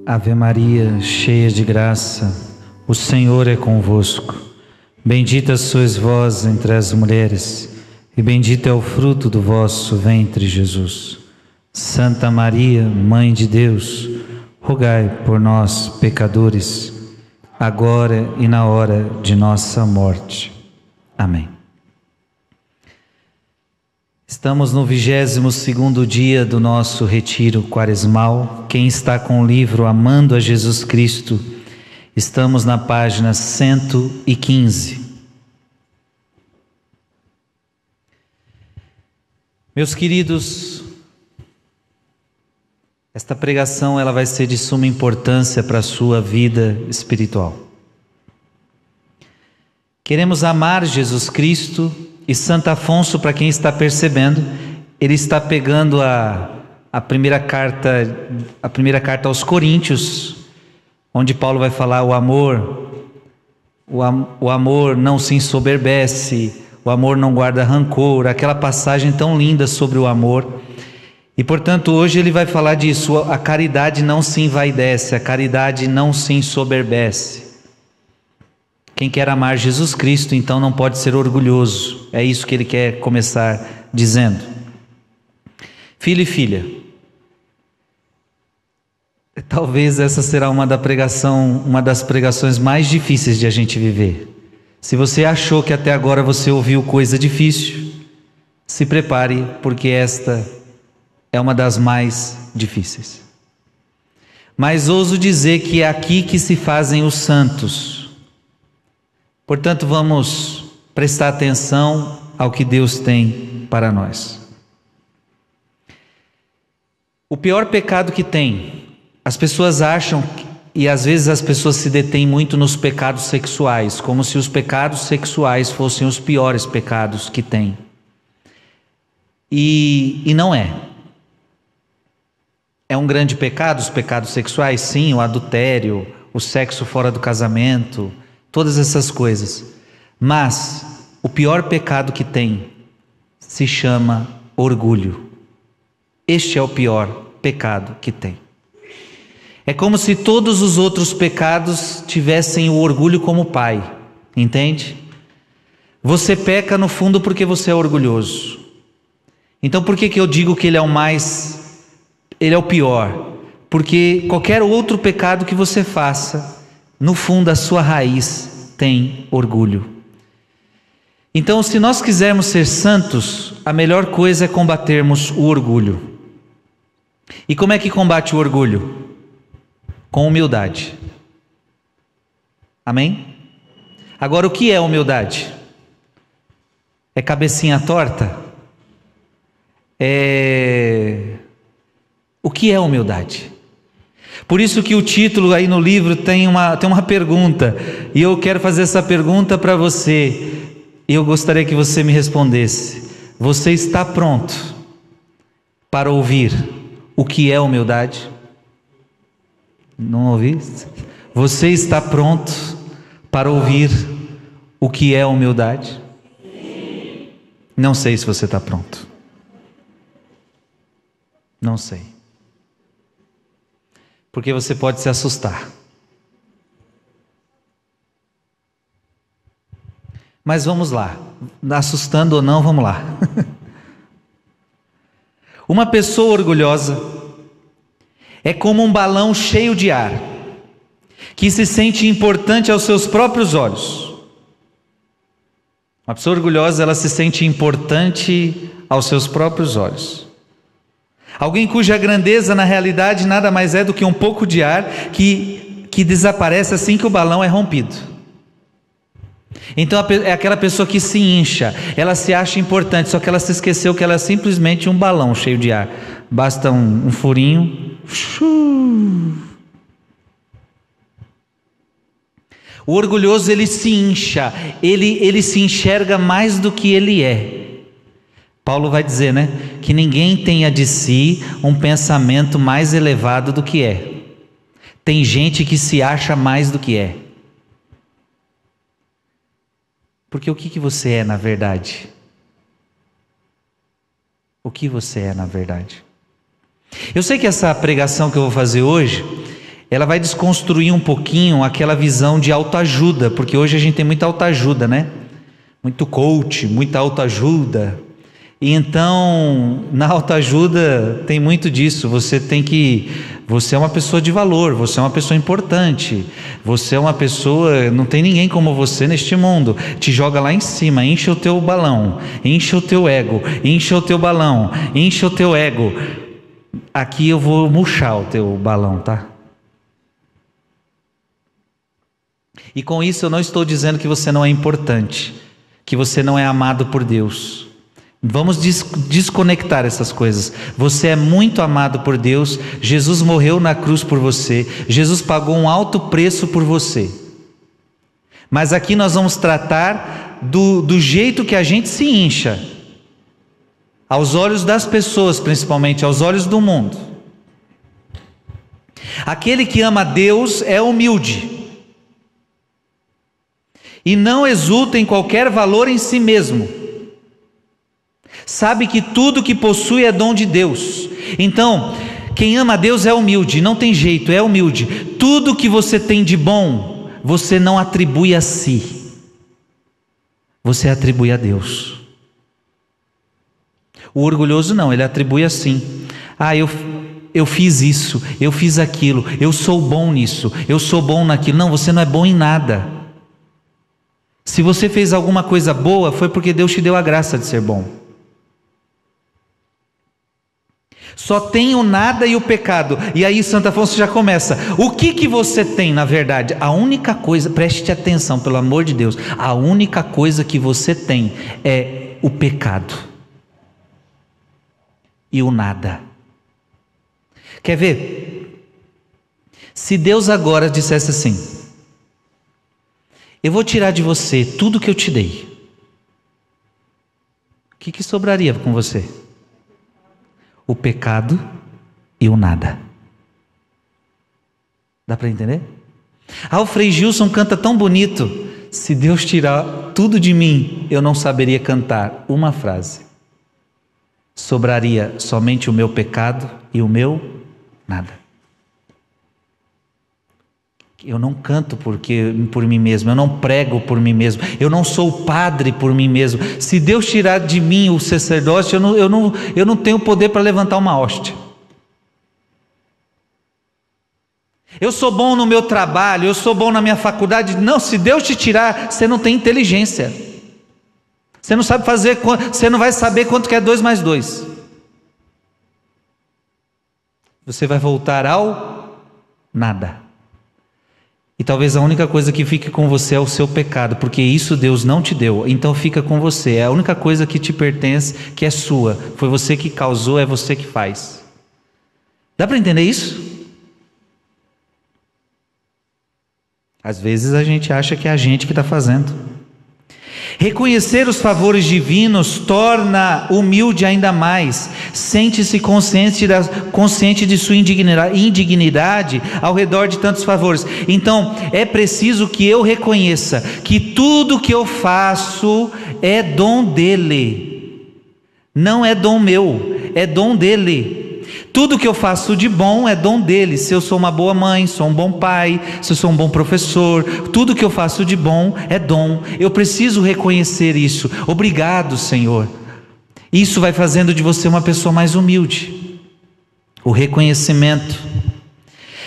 Ave Maria, cheia de graça, o Senhor é convosco. Bendita sois vós entre as mulheres, e bendito é o fruto do vosso ventre, Jesus. Santa Maria, Mãe de Deus, rogai por nós, pecadores, agora e na hora de nossa morte. Amém. Estamos no 22º dia do nosso retiro quaresmal. Quem está com o livro Amando a Jesus Cristo, estamos na página 115. Meus queridos, esta pregação ela vai ser de suma importância para a sua vida espiritual. Queremos amar Jesus Cristo. E Santo Afonso, para quem está percebendo, ele está pegando a primeira carta aos Coríntios, onde Paulo vai falar o amor não se ensoberbece, o amor não guarda rancor, aquela passagem tão linda sobre o amor. E portanto hoje ele vai falar disso, a caridade não se envaidece, a caridade não se ensoberbece. Quem quer amar Jesus Cristo, então não pode ser orgulhoso. É isso que ele quer começar dizendo. Filho e filha, talvez essa será uma das pregações mais difíceis de a gente viver. Se você achou que até agora você ouviu coisa difícil, se prepare, porque esta é uma das mais difíceis. Mas ouso dizer que é aqui que se fazem os santos. Portanto, vamos prestar atenção ao que Deus tem para nós. O pior pecado que tem, as pessoas acham, e às vezes as pessoas se detêm muito nos pecados sexuais, como se os pecados sexuais fossem os piores pecados que tem. E não é. É um grande pecado os pecados sexuais? Sim, o adultério, o sexo fora do casamento, todas essas coisas. Mas o pior pecado que tem se chama orgulho. Este é o pior pecado que tem. É como se todos os outros pecados tivessem o orgulho como pai, entende? Você peca no fundo porque você é orgulhoso. Então por que eu digo que ele é o pior? Porque qualquer outro pecado que você faça, no fundo a sua raiz tem orgulho. Então, se nós quisermos ser santos, a melhor coisa é combatermos o orgulho. E como é que combate o orgulho? Com humildade. Amém? Agora, o que é humildade? É cabecinha torta? O que é humildade? Por isso que o título aí no livro tem uma pergunta, e eu quero fazer essa pergunta para você, e eu gostaria que você me respondesse. Você está pronto para ouvir o que é humildade? Não ouvi? Você está pronto para ouvir o que é humildade? Não sei se você está pronto. Não sei. Porque você pode se assustar. Mas vamos lá, assustando ou não, vamos lá. Uma pessoa orgulhosa é como um balão cheio de ar, que se sente importante aos seus próprios olhos. Uma pessoa orgulhosa, ela se sente importante aos seus próprios olhos. Alguém cuja grandeza na realidade nada mais é do que um pouco de ar que desaparece assim que o balão é rompido. Então é aquela pessoa que se incha, ela se acha importante, só que ela se esqueceu que ela é simplesmente um balão cheio de ar. Basta um furinho. O orgulhoso, ele se incha, ele se enxerga mais do que ele é. Paulo vai dizer, né? Que ninguém tenha de si um pensamento mais elevado do que é. Tem gente que se acha mais do que é. Porque o que você é na verdade? O que você é na verdade? Eu sei que essa pregação que eu vou fazer hoje, ela vai desconstruir um pouquinho aquela visão de autoajuda, porque hoje a gente tem muita autoajuda, né? Muito coach, muita autoajuda. E então, na autoajuda tem muito disso. Você é uma pessoa de valor, você é uma pessoa importante, você é uma pessoa, não tem ninguém como você neste mundo. Te joga lá em cima, enche o teu balão, enche o teu ego, enche o teu balão, enche o teu ego. Aqui eu vou murchar o teu balão, tá? E com isso eu não estou dizendo que você não é importante, que você não é amado por Deus. Vamos desconectar essas coisas. Você é muito amado por Deus. Jesus morreu na cruz por você. Jesus pagou um alto preço por você. Mas aqui nós vamos tratar do jeito que a gente se incha, aos olhos das pessoas, principalmente aos olhos do mundo. Aquele que ama a Deus é humilde e não exulta em qualquer valor em si mesmo. Sabe que tudo que possui é dom de Deus. Então, quem ama a Deus é humilde, não tem jeito, é humilde. Tudo que você tem de bom, você não atribui a si, você atribui a Deus. O orgulhoso não, ele atribui assim: eu fiz isso, eu fiz aquilo, eu sou bom nisso, eu sou bom naquilo. Não, você não é bom em nada. Se você fez alguma coisa boa, foi porque Deus te deu a graça de ser bom. Só tem o nada e o pecado. E aí Santo Afonso já começa: o que você tem na verdade? A única coisa, preste atenção pelo amor de Deus, a única coisa que você tem é o pecado e o nada. Quer ver? Se Deus agora dissesse assim: eu vou tirar de você tudo que eu te dei, o que sobraria com você? O pecado e o nada. Dá para entender? O Frei Gilson canta tão bonito: se Deus tirar tudo de mim, eu não saberia cantar uma frase. Sobraria somente o meu pecado e o meu nada. Eu não canto por mim mesmo, eu não prego por mim mesmo, eu não sou padre por mim mesmo. Se Deus tirar de mim o sacerdócio, eu não tenho poder para levantar uma hóstia. Eu sou bom no meu trabalho, eu sou bom na minha faculdade. Não, se Deus te tirar, você não tem inteligência. Você não sabe fazer, você não vai saber quanto que é 2 mais 2. Você vai voltar ao nada. E talvez a única coisa que fique com você é o seu pecado, porque isso Deus não te deu, então fica com você. É a única coisa que te pertence, que é sua. Foi você que causou, é você que faz. Dá para entender isso? Às vezes a gente acha que é a gente que está fazendo. Reconhecer os favores divinos torna humilde ainda mais. Sente-se consciente de sua indignidade ao redor de tantos favores. Então é preciso que eu reconheça que tudo que eu faço é dom dele, não é dom meu, é dom dele. Tudo que eu faço de bom é dom dele. Se eu sou uma boa mãe, sou um bom pai, se eu sou um bom professor, tudo que eu faço de bom é dom. Eu preciso reconhecer isso. Obrigado, Senhor. Isso vai fazendo de você uma pessoa mais humilde. O reconhecimento.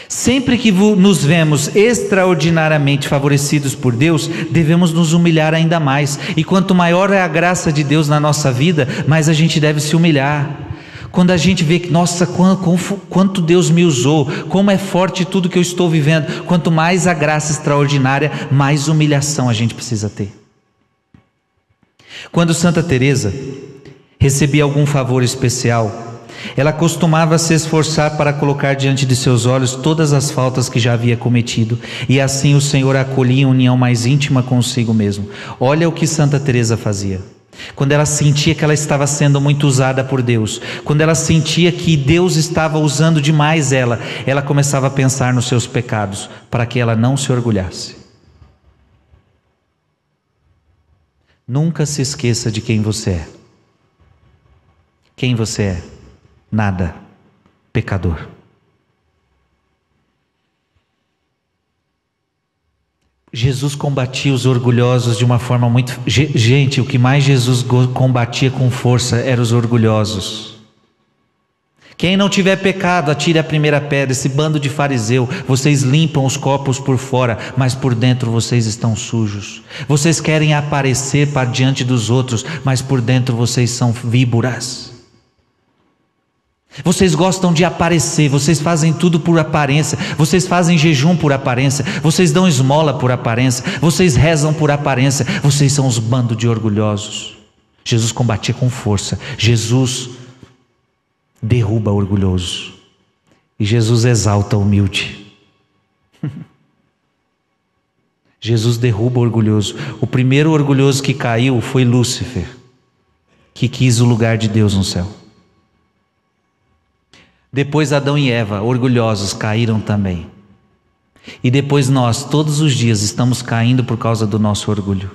Sempre que nos vemos extraordinariamente favorecidos por Deus, devemos nos humilhar ainda mais. E quanto maior é a graça de Deus na nossa vida, mais a gente deve se humilhar. Quando a gente vê que, nossa, quanto Deus me usou, como é forte tudo que eu estou vivendo, quanto mais a graça extraordinária, mais humilhação a gente precisa ter. Quando Santa Teresa recebia algum favor especial, ela costumava se esforçar para colocar diante de seus olhos todas as faltas que já havia cometido, e assim o Senhor a acolhia em união mais íntima consigo mesmo. Olha o que Santa Teresa fazia. Quando ela sentia que ela estava sendo muito usada por Deus, quando ela sentia que Deus estava usando demais ela começava a pensar nos seus pecados, para que ela não se orgulhasse. Nunca se esqueça de quem você é. Quem você é? Nada, pecador. Jesus combatia os orgulhosos de uma forma muito... Gente, o que mais Jesus combatia com força eram os orgulhosos. Quem não tiver pecado, atire a primeira pedra. Esse bando de fariseu, vocês limpam os copos por fora, mas por dentro vocês estão sujos. Vocês querem aparecer para diante dos outros, mas por dentro vocês são víboras. Vocês gostam de aparecer, vocês fazem tudo por aparência, vocês fazem jejum por aparência, vocês dão esmola por aparência, vocês rezam por aparência, vocês são os bandos de orgulhosos. Jesus combatia com força, Jesus derruba o orgulhoso e Jesus exalta o humilde. Jesus derruba o orgulhoso. O primeiro orgulhoso que caiu foi Lúcifer, que quis o lugar de Deus no céu. Depois Adão e Eva, orgulhosos, caíram também. E depois nós, todos os dias, estamos caindo por causa do nosso orgulho.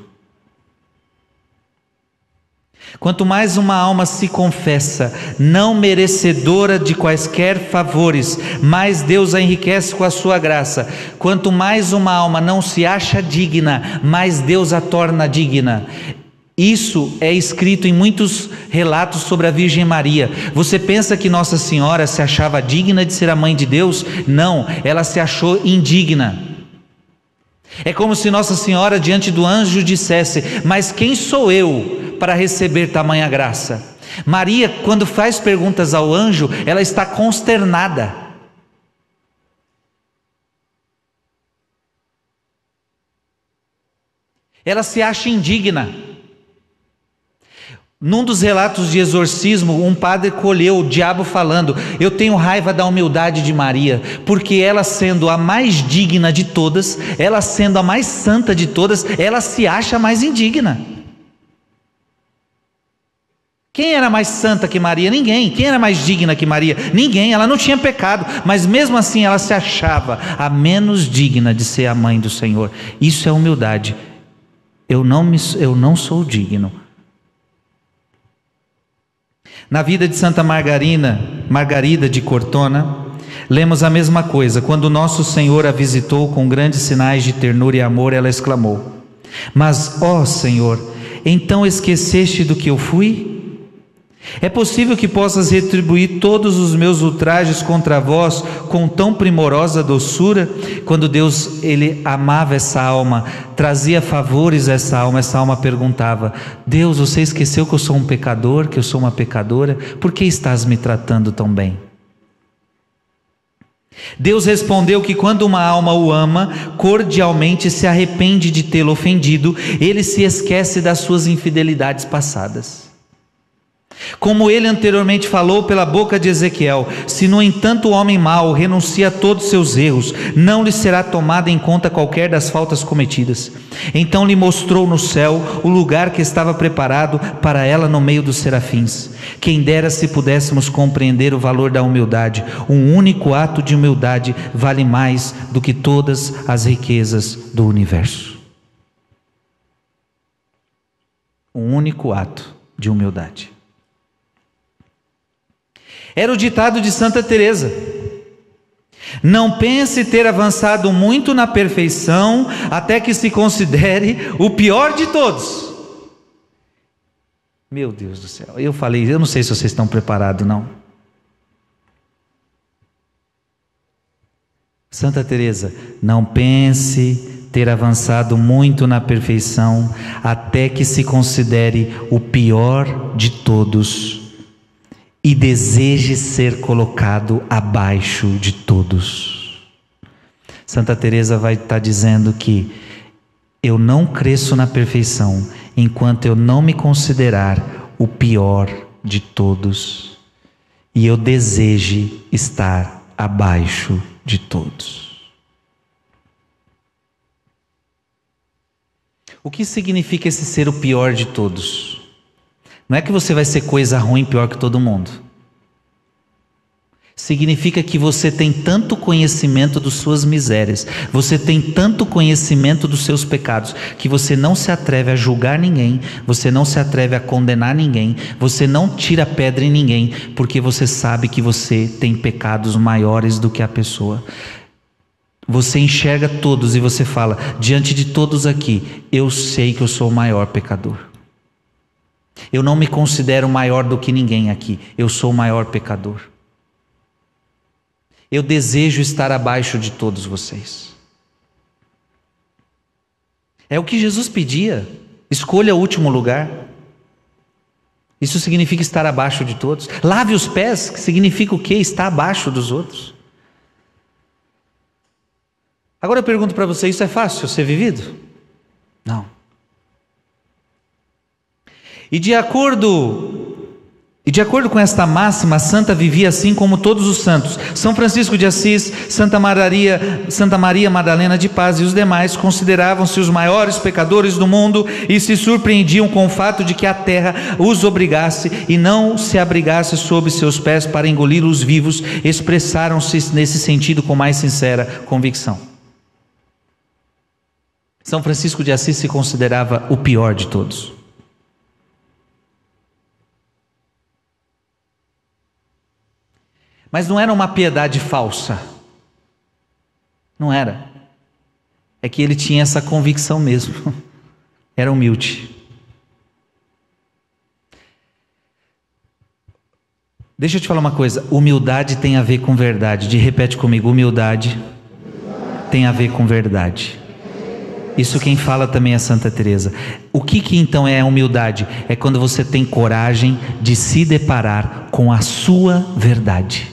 Quanto mais uma alma se confessa não merecedora de quaisquer favores, mais Deus a enriquece com a sua graça. Quanto mais uma alma não se acha digna, mais Deus a torna digna. Isso é escrito em muitos relatos sobre a Virgem Maria. Você pensa que Nossa Senhora se achava digna de ser a mãe de Deus? Não, ela se achou indigna. É como se Nossa Senhora diante do anjo dissesse: mas quem sou eu para receber tamanha graça? Maria, quando faz perguntas ao anjo, ela está consternada. Ela se acha indigna. Num dos relatos de exorcismo, um padre colheu o diabo falando: eu tenho raiva da humildade de Maria, porque ela sendo a mais digna de todas, ela sendo a mais santa de todas, ela se acha mais indigna. Quem era mais santa que Maria? Ninguém. Quem era mais digna que Maria? Ninguém. Ela não tinha pecado, mas mesmo assim ela se achava a menos digna de ser a mãe do Senhor. Isso é humildade. Eu não sou digno. Na vida de Santa Margarida de Cortona, lemos a mesma coisa. Quando nosso Senhor a visitou com grandes sinais de ternura e amor, ela exclamou: mas, ó Senhor, então esqueceste do que eu fui? É possível que possas retribuir todos os meus ultrajes contra vós com tão primorosa doçura? Quando Deus, Ele amava essa alma, trazia favores a essa alma perguntava: Deus, você esqueceu que eu sou um pecador, que eu sou uma pecadora? Por que estás me tratando tão bem? Deus respondeu que quando uma alma o ama, cordialmente se arrepende de tê-lo ofendido, ele se esquece das suas infidelidades passadas. Como ele anteriormente falou pela boca de Ezequiel: se no entanto o homem mau renuncia a todos seus erros, não lhe será tomada em conta qualquer das faltas cometidas. Então lhe mostrou no céu o lugar que estava preparado para ela no meio dos serafins. Quem dera se pudéssemos compreender o valor da humildade. Um único ato de humildade vale mais do que todas as riquezas do universo. Um único ato de humildade. Era o ditado de Santa Teresa: não pense ter avançado muito na perfeição até que se considere o pior de todos. Meu Deus do céu, eu não sei se vocês estão preparados não. Santa Teresa: não pense ter avançado muito na perfeição até que se considere o pior de todos e deseje ser colocado abaixo de todos. Santa Teresa vai estar dizendo que eu não cresço na perfeição enquanto eu não me considerar o pior de todos e eu deseje estar abaixo de todos. O que significa esse ser o pior de todos? Não é que você vai ser coisa ruim pior que todo mundo. Significa que você tem tanto conhecimento das suas misérias, você tem tanto conhecimento dos seus pecados, que você não se atreve a julgar ninguém, você não se atreve a condenar ninguém, você não tira pedra em ninguém, porque você sabe que você tem pecados maiores do que a pessoa. Você enxerga todos e você fala: diante de todos aqui, eu sei que eu sou o maior pecador. Eu não me considero maior do que ninguém aqui. Eu sou o maior pecador. Eu desejo estar abaixo de todos vocês. É o que Jesus pedia. Escolha o último lugar. Isso significa estar abaixo de todos. Lave os pés, que significa o quê? Estar abaixo dos outros. Agora eu pergunto para você, isso é fácil ser vivido? Não. E de acordo com esta máxima, a santa vivia assim como todos os santos. São Francisco de Assis, Santa Maria Madalena de Paz e os demais consideravam-se os maiores pecadores do mundo e se surpreendiam com o fato de que a terra os obrigasse e não se abrigasse sob seus pés para engolir-os vivos. Expressaram-se nesse sentido com mais sincera convicção. São Francisco de Assis se considerava o pior de todos. Mas não era uma piedade falsa. Não era. É que ele tinha essa convicção mesmo. Era humilde. Deixa eu te falar uma coisa. Humildade tem a ver com verdade. Repete comigo. Humildade tem a ver com verdade. Isso quem fala também é Santa Teresa. O que então é a humildade? É quando você tem coragem de se deparar com a sua verdade.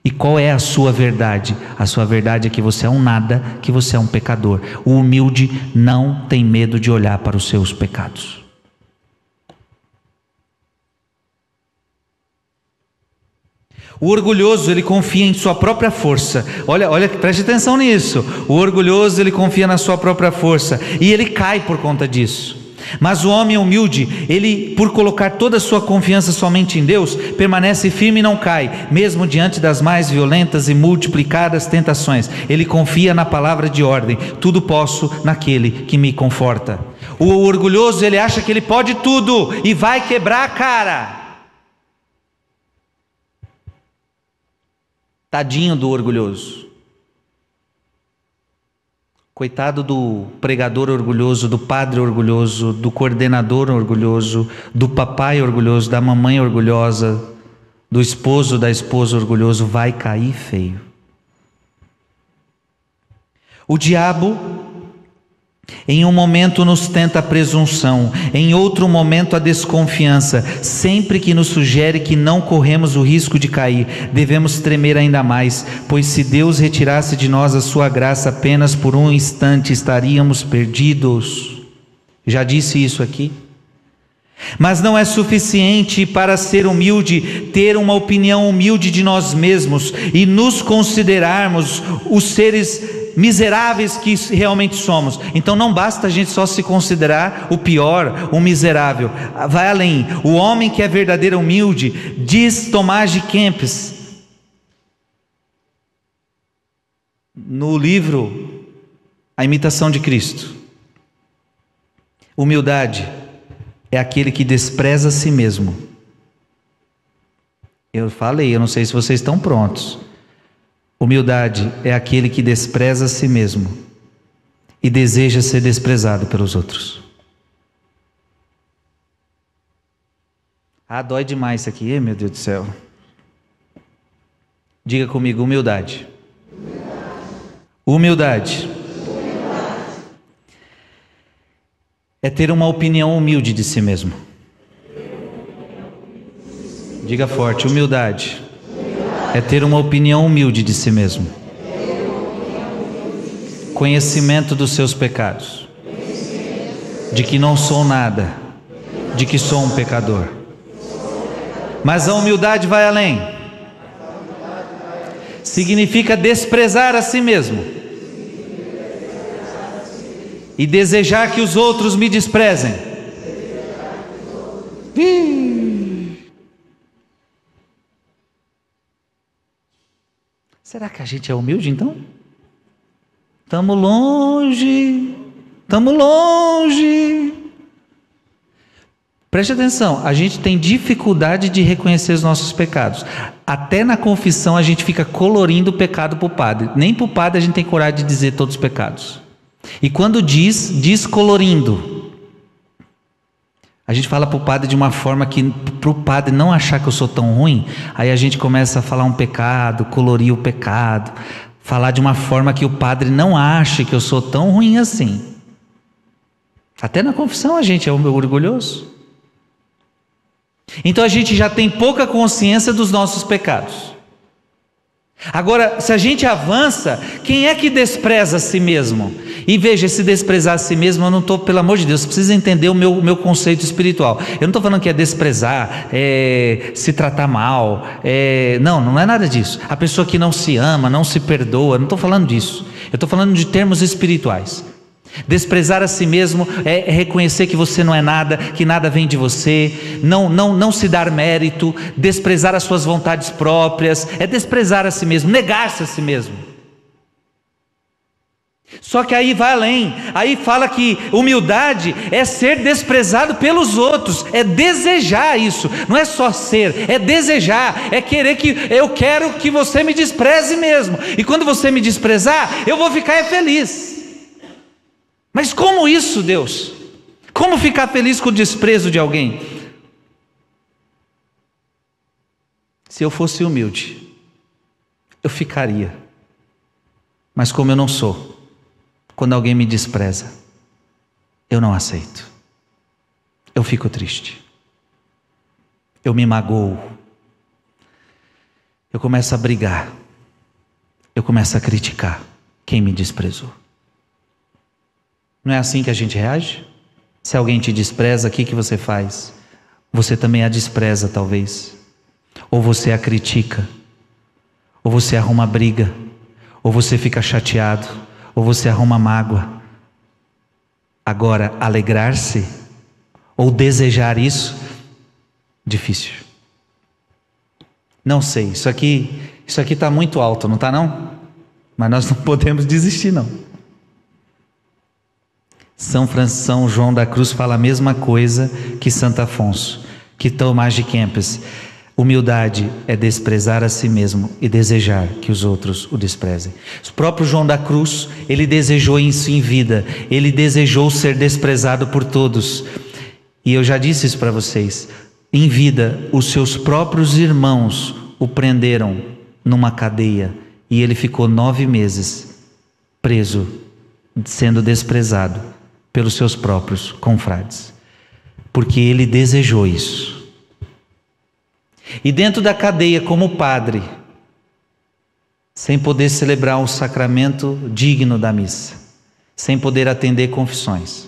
E qual é a sua verdade? A sua verdade é que você é um nada, que você é um pecador. O humilde não tem medo de olhar para os seus pecados. O orgulhoso, ele confia em sua própria força. Olha, preste atenção nisso. O orgulhoso, ele confia na sua própria força e ele cai por conta disso. Mas o homem humilde, ele, por colocar toda a sua confiança somente em Deus, permanece firme e não cai, mesmo diante das mais violentas e multiplicadas tentações. Ele confia na palavra de ordem: tudo posso naquele que me conforta. O orgulhoso, ele acha que ele pode tudo e vai quebrar a cara. Tadinho do orgulhoso. Coitado do pregador orgulhoso, do padre orgulhoso, do coordenador orgulhoso, do papai orgulhoso, da mamãe orgulhosa, do esposo, da esposa orgulhoso, vai cair feio. O diabo, em um momento nos tenta a presunção, em outro momento a desconfiança. Sempre que nos sugere que não corremos o risco de cair, devemos tremer ainda mais, pois se Deus retirasse de nós a sua graça apenas por um instante, estaríamos perdidos. Já disse isso aqui. Mas não é suficiente para ser humilde ter uma opinião humilde de nós mesmos e nos considerarmos os seres miseráveis que realmente somos. Então não basta a gente só se considerar o pior, o miserável. Vai além. O homem que é verdadeiro humilde, diz Tomás de Kempis no livro A Imitação de Cristo: humildade é aquele que despreza a si mesmo. Eu falei, eu não sei se vocês estão prontos. Humildade é aquele que despreza a si mesmo e deseja ser desprezado pelos outros. Dói demais isso aqui, meu Deus do céu. Diga comigo: humildade. Humildade é ter uma opinião humilde de si mesmo. Diga forte: humildade é ter uma opinião humilde de si mesmo. Conhecimento dos seus pecados, de que não sou nada, de que sou um pecador. Mas a humildade vai além. Significa desprezar a si mesmo e desejar que os outros me desprezem. Será que a gente é humilde então? Estamos longe. Preste atenção, a gente tem dificuldade de reconhecer os nossos pecados. até na confissão a gente fica colorindo o pecado para o padre. Nem para o padre a gente tem coragem de dizer todos os pecados. E quando diz colorindo. A gente fala para o padre de uma forma que, para o padre não achar que eu sou tão ruim, aí a gente começa a falar um pecado, colorir o pecado, falar de uma forma que o padre não ache que eu sou tão ruim assim. Até na confissão a gente é orgulhoso. Então a gente já tem pouca consciência dos nossos pecados. Agora, se a gente avança, quem é que despreza a si mesmo? E veja, se desprezar a si mesmo, eu não estou, pelo amor de Deus, você precisa entender o meu conceito espiritual. Eu não estou falando que é desprezar, se tratar mal, não é nada disso. A pessoa que não se ama, não se perdoa, não estou falando disso. Eu estou falando de termos espirituais. Desprezar a si mesmo é reconhecer que você não é nada, que nada vem de você, não se dar mérito, desprezar as suas vontades próprias, é desprezar a si mesmo, negar-se a si mesmo. Só que aí vai além, aí fala que humildade é ser desprezado pelos outros, é desejar isso, não é só ser, é desejar, é querer que eu quero que você me despreze mesmo, e quando você me desprezar, eu vou ficar feliz. Mas como isso, Deus? Como ficar feliz com o desprezo de alguém? Se eu fosse humilde, eu ficaria. Mas como eu não sou, quando alguém me despreza, eu não aceito. Eu fico triste. Eu me magoo. Eu começo a brigar. Eu começo a criticar quem me desprezou. Não é assim que a gente reage? Se alguém te despreza, o que você faz? Você também a despreza, talvez. Ou você a critica. Ou você arruma briga. Ou você fica chateado. Ou você arruma mágoa. Agora, alegrar-se ou desejar isso, difícil. Não sei, isso aqui está muito alto, não está não? Mas nós não podemos desistir não. São João da Cruz fala a mesma coisa que Santo Afonso, que Tomás de Kempis. Humildade é desprezar a si mesmo e desejar que os outros o desprezem. O próprio João da Cruz, ele desejou isso em vida, ele desejou ser desprezado por todos. E eu já disse isso para vocês, em vida, os seus próprios irmãos o prenderam numa cadeia e ele ficou 9 meses preso, sendo desprezado pelos seus próprios confrades, porque ele desejou isso. E dentro da cadeia, como padre, sem poder celebrar um sacramento digno da missa, sem poder atender confissões,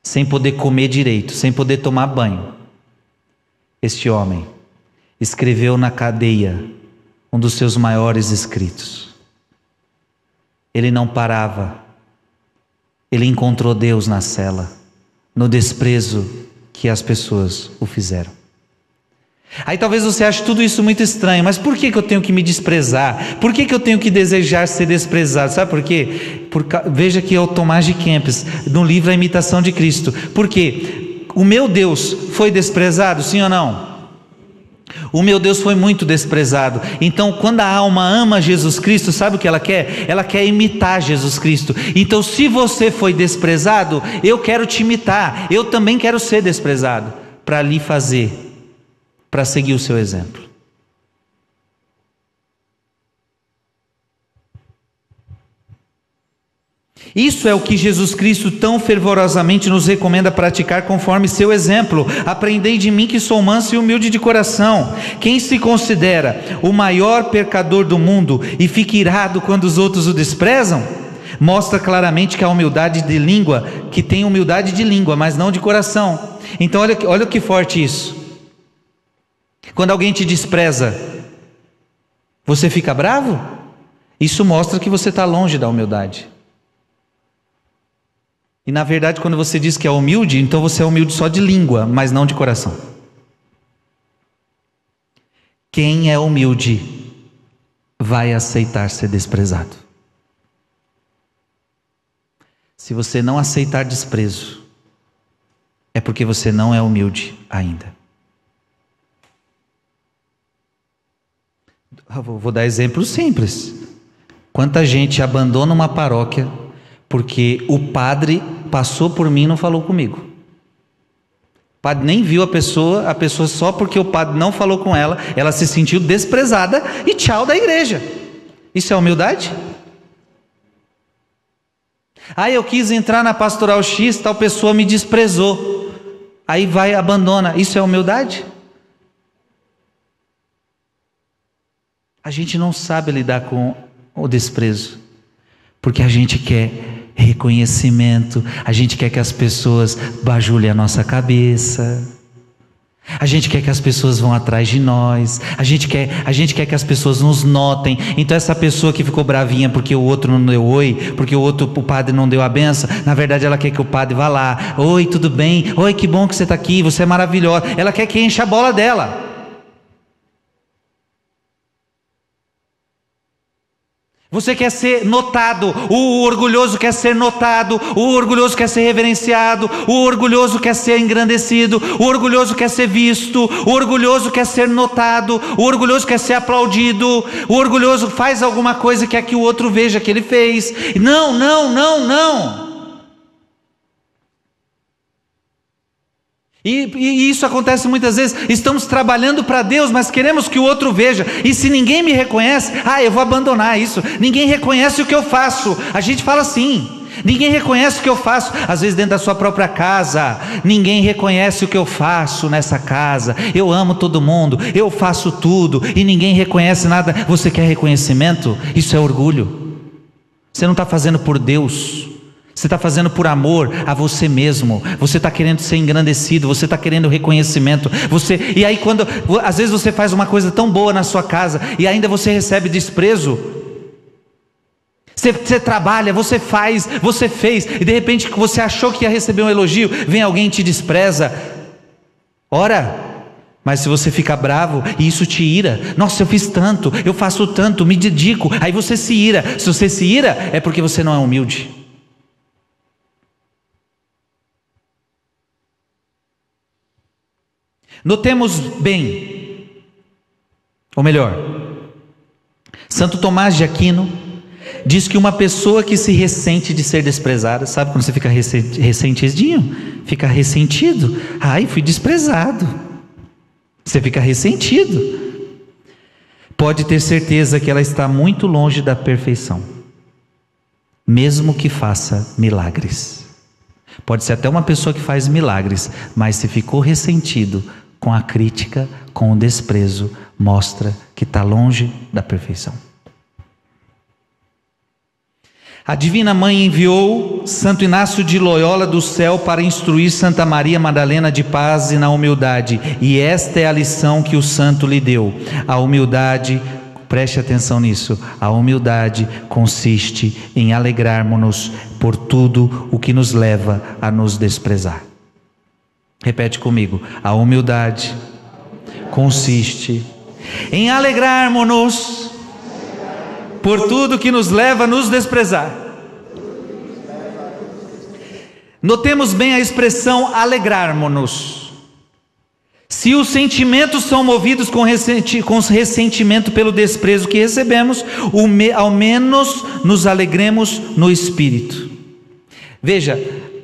sem poder comer direito, sem poder tomar banho, este homem escreveu na cadeia um dos seus maiores escritos. Ele não parava. Ele encontrou Deus na cela, no desprezo que as pessoas o fizeram. Aí talvez você ache tudo isso muito estranho, mas por que eu tenho que me desprezar? Por que eu tenho que desejar ser desprezado? Sabe por quê? Veja que é o Tomás de Kempis, no livro A Imitação de Cristo. Por quê? O meu Deus foi desprezado, sim ou não? O meu Deus foi muito desprezado. Então quando a alma ama Jesus Cristo, sabe o que ela quer? Ela quer imitar Jesus Cristo. Então se você foi desprezado, eu quero te imitar. Eu também quero ser desprezado, para lhe fazer, para seguir o seu exemplo. Isso é o que Jesus Cristo tão fervorosamente nos recomenda praticar conforme seu exemplo. Aprendei de mim que sou manso e humilde de coração. Quem se considera o maior pecador do mundo e fica irado quando os outros o desprezam, mostra claramente que a humildade de língua, que tem humildade de língua, mas não de coração. Então olha que forte isso. Quando alguém te despreza, você fica bravo? Isso mostra que você está longe da humildade. E na verdade, quando você diz que é humilde, então você é humilde só de língua, mas não de coração. Quem é humilde vai aceitar ser desprezado. Se você não aceitar desprezo, é porque você não é humilde ainda. Vou dar exemplos simples. Quanta gente abandona uma paróquia porque o padre passou por mim e não falou comigo. O padre nem viu a pessoa só porque o padre não falou com ela, ela se sentiu desprezada e tchau da igreja. Isso é humildade? Eu quis entrar na pastoral X, tal pessoa me desprezou. Aí vai, abandona. Isso é humildade? A gente não sabe lidar com o desprezo, porque a gente quer reconhecimento, a gente quer que as pessoas bajulem a nossa cabeça, a gente quer que as pessoas vão atrás de nós, a gente quer que as pessoas nos notem. Então essa pessoa que ficou bravinha porque o outro não deu oi, porque o padre não deu a benção, na verdade ela quer que o padre vá lá, oi, tudo bem? Oi, que bom que você está aqui, você é maravilhosa. Ela quer que encha a bola dela. Você quer ser notado, o orgulhoso quer ser notado, o orgulhoso quer ser reverenciado, o orgulhoso quer ser engrandecido, o orgulhoso quer ser visto, o orgulhoso quer ser notado, o orgulhoso quer ser aplaudido, o orgulhoso faz alguma coisa que quer que o outro veja que ele fez. Não, não, não, não. E isso acontece muitas vezes. Estamos trabalhando para Deus, mas queremos que o outro veja. E se ninguém me reconhece, eu vou abandonar isso. Ninguém reconhece o que eu faço. A gente fala assim. Ninguém reconhece o que eu faço. Às vezes dentro da sua própria casa, ninguém reconhece o que eu faço nessa casa. Eu amo todo mundo, eu faço tudo e ninguém reconhece nada. Você quer reconhecimento? Isso é orgulho. Você não está fazendo por Deus. Você está fazendo por amor a você mesmo. Você está querendo ser engrandecido. Você está querendo reconhecimento. E aí às vezes você faz uma coisa tão boa na sua casa e ainda você recebe desprezo. Você trabalha, você faz, você fez e de repente você achou que ia receber um elogio, vem alguém e te despreza. Ora, mas se você fica bravo e isso te ira, nossa, eu fiz tanto, eu faço tanto, me dedico, aí você se ira. Se você se ira é porque você não é humilde. Notemos bem, ou melhor, Santo Tomás de Aquino diz que uma pessoa que se ressente de ser desprezada, sabe quando você fica ressentidinho? Fica ressentido, fui desprezado. Você fica ressentido. Pode ter certeza que ela está muito longe da perfeição, mesmo que faça milagres. Pode ser até uma pessoa que faz milagres, mas se ficou ressentido com a crítica, com o desprezo, mostra que está longe da perfeição. A Divina Mãe enviou Santo Inácio de Loyola do céu para instruir Santa Maria Madalena de paz e na humildade, e esta é a lição que o santo lhe deu. A humildade, preste atenção nisso, a humildade consiste em alegrarmos-nos por tudo o que nos leva a nos desprezar. Repete comigo, a humildade consiste em alegrarmos-nos por tudo que nos leva a nos desprezar. Notemos bem a expressão alegrarmos-nos. Se os sentimentos são movidos com ressentimento pelo desprezo que recebemos, ao menos nos alegremos no espírito. Veja,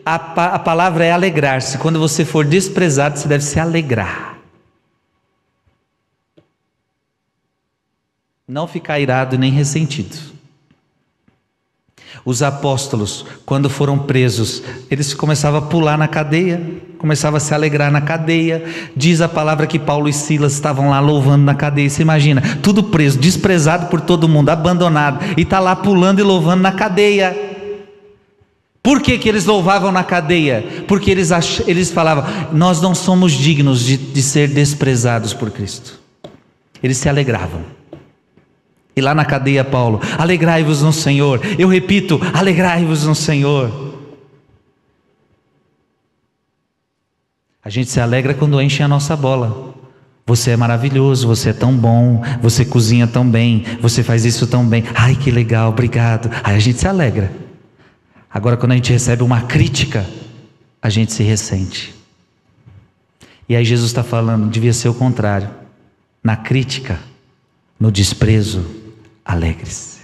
a palavra é alegrar-se. Quando você for desprezado, você deve se alegrar. Não ficar irado nem ressentido. Os apóstolos, quando foram presos, eles começavam a pular na cadeia, começavam a se alegrar na cadeia. Diz a palavra que Paulo e Silas estavam lá louvando na cadeia. Você imagina, tudo preso, desprezado por todo mundo, abandonado, e está lá pulando e louvando na cadeia. Por que eles louvavam na cadeia? Porque eles falavam, nós não somos dignos de ser desprezados por Cristo. Eles se alegravam. E lá na cadeia Paulo, alegrai-vos no Senhor. Eu repito, alegrai-vos no Senhor. A gente se alegra quando enche a nossa bola. Você é maravilhoso, você é tão bom, você cozinha tão bem, você faz isso tão bem. Ai, que legal, obrigado. Aí a gente se alegra. Agora quando a gente recebe uma crítica, a gente se ressente. E aí Jesus está falando, devia ser o contrário. Na crítica, No desprezo, alegre-se.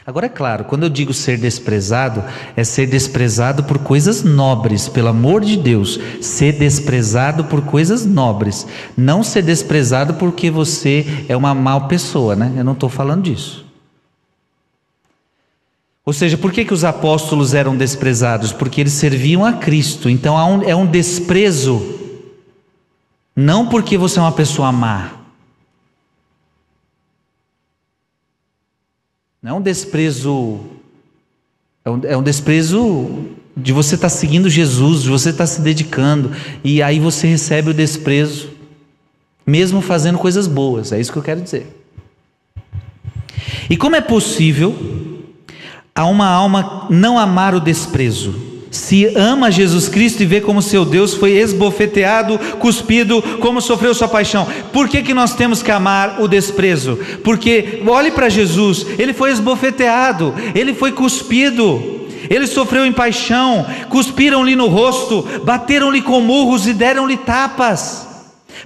Agora é claro, quando eu digo ser desprezado, é ser desprezado por coisas nobres, pelo amor de Deus, ser desprezado por coisas nobres, não ser desprezado porque você é uma má pessoa, né? Eu não estou falando disso. Ou seja, por que os apóstolos eram desprezados? Porque eles serviam a Cristo, então é um desprezo, não porque você é uma pessoa má. Não é um desprezo, é um desprezo de você estar seguindo Jesus, de você estar se dedicando, e aí você recebe o desprezo, mesmo fazendo coisas boas, é isso que eu quero dizer. E como é possível a uma alma não amar o desprezo? Se ama Jesus Cristo e vê como seu Deus foi esbofeteado, cuspido, como sofreu sua paixão. Por que nós temos que amar o desprezo? Porque olhe para Jesus, ele foi esbofeteado, ele foi cuspido, ele sofreu em paixão, cuspiram-lhe no rosto, bateram-lhe com murros e deram-lhe tapas.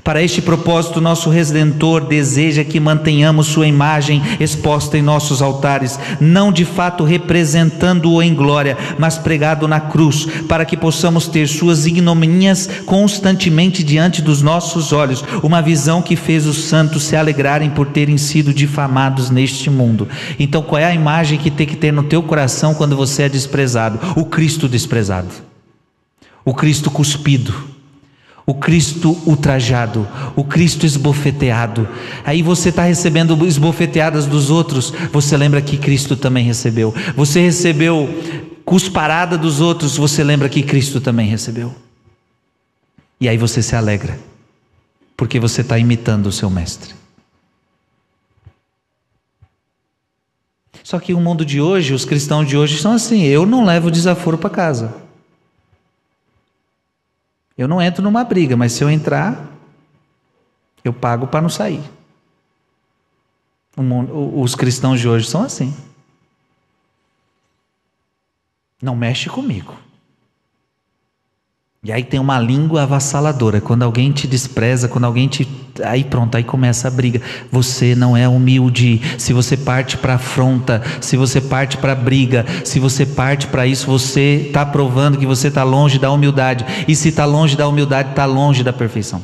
Para este propósito, nosso Redentor deseja que mantenhamos sua imagem exposta em nossos altares, não de fato representando-o em glória, mas pregado na cruz, para que possamos ter suas ignomínias constantemente diante dos nossos olhos, uma visão que fez os santos se alegrarem por terem sido difamados neste mundo. Então, qual é a imagem que tem que ter no teu coração quando você é desprezado? O Cristo desprezado, o Cristo cuspido, o Cristo ultrajado, o Cristo esbofeteado. Aí você está recebendo esbofeteadas dos outros, você lembra que Cristo também recebeu. Você recebeu cusparada dos outros, você lembra que Cristo também recebeu. E aí você se alegra, porque você está imitando o seu mestre. Só que o mundo de hoje, os cristãos de hoje são assim: eu não levo desaforo para casa. Eu não entro numa briga, mas se eu entrar, eu pago para não sair. Os cristãos de hoje são assim. Não mexe comigo. E aí tem uma língua avassaladora. Quando alguém te despreza, quando alguém te... Aí pronto, aí começa a briga. Você não é humilde. Se você parte para afronta, se você parte para briga, se você parte para isso, você está provando que você está longe da humildade. E se está longe da humildade, está longe da perfeição.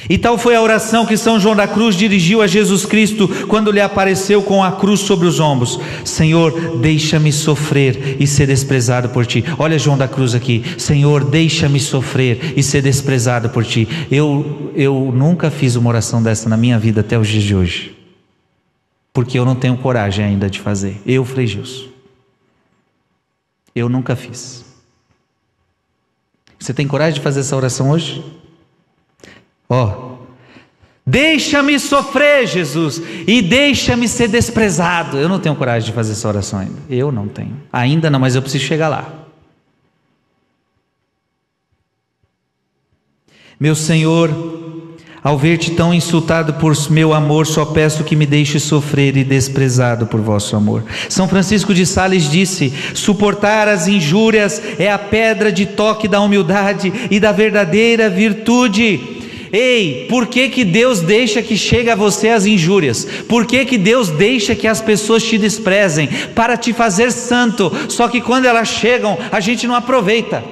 E tal foi a oração que São João da Cruz dirigiu a Jesus Cristo quando lhe apareceu com a cruz sobre os ombros: Senhor, deixa-me sofrer e ser desprezado por ti. Olha João da Cruz aqui: Senhor, deixa-me sofrer e ser desprezado por ti. Eu nunca fiz uma oração dessa na minha vida até os dias de hoje, porque eu não tenho coragem ainda de fazer. Frei Gilson, eu nunca fiz. Você tem coragem de fazer essa oração hoje? Deixa-me sofrer, Jesus, e deixa-me ser desprezado. Eu não tenho coragem de fazer essa oração ainda. Eu não tenho. Ainda não, mas eu preciso chegar lá. Meu Senhor, ao ver-te tão insultado por meu amor, só peço que me deixe sofrer e desprezado por vosso amor. São Francisco de Sales disse: suportar as injúrias é a pedra de toque da humildade e da verdadeira virtude. Ei, por que Deus deixa que chegue a você as injúrias? Por que Deus deixa que as pessoas te desprezem? Para te fazer santo. Só que quando elas chegam, a gente não aproveita.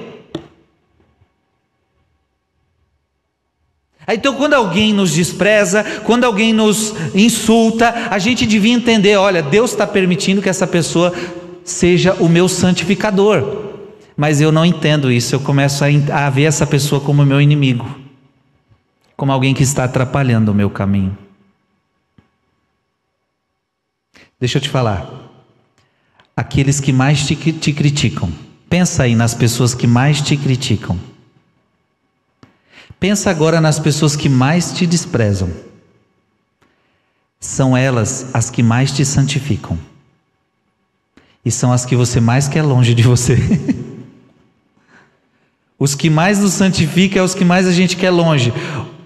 Então quando alguém nos despreza, quando alguém nos insulta, a gente devia entender: olha, Deus está permitindo que essa pessoa seja o meu santificador. Mas eu não entendo isso, eu começo a ver essa pessoa como meu inimigo, como alguém que está atrapalhando o meu caminho. Deixa eu te falar, aqueles que mais te criticam, pensa aí nas pessoas que mais te criticam. Pensa agora nas pessoas que mais te desprezam. São elas as que mais te santificam. E são as que você mais quer longe de você. Os que mais nos santificam é os que mais a gente quer longe.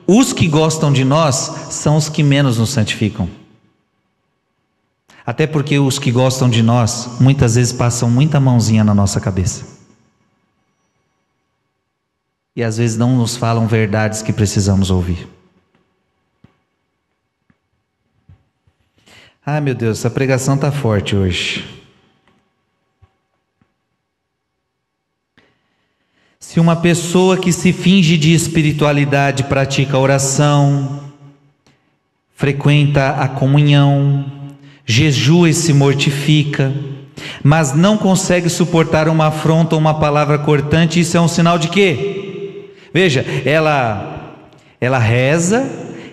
Os que gostam de nós são os que menos nos santificam. Até porque os que gostam de nós muitas vezes passam muita mãozinha na nossa cabeça. e às vezes não nos falam verdades que precisamos ouvir. Ai meu Deus, essa pregação está forte hoje. Se uma pessoa que se finge de espiritualidade pratica a oração, frequenta a comunhão, jejua e se mortifica, mas não consegue suportar uma afronta ou uma palavra cortante, isso é um sinal de quê? Veja, ela reza,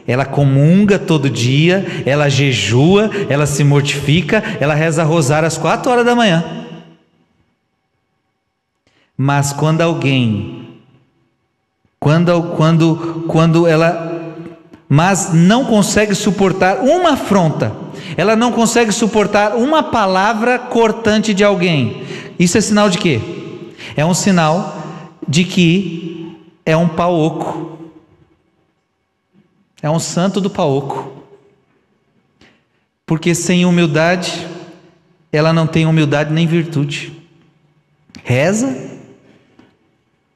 ela comunga todo dia, ela jejua, ela se mortifica, ela reza rosário às 4 horas da manhã. Mas quando ela não consegue suportar uma afronta, ela não consegue suportar uma palavra cortante de alguém, isso é sinal de quê? É um sinal de que é um pau oco, é um santo do pau oco, porque sem humildade, ela não tem humildade nem virtude. Reza,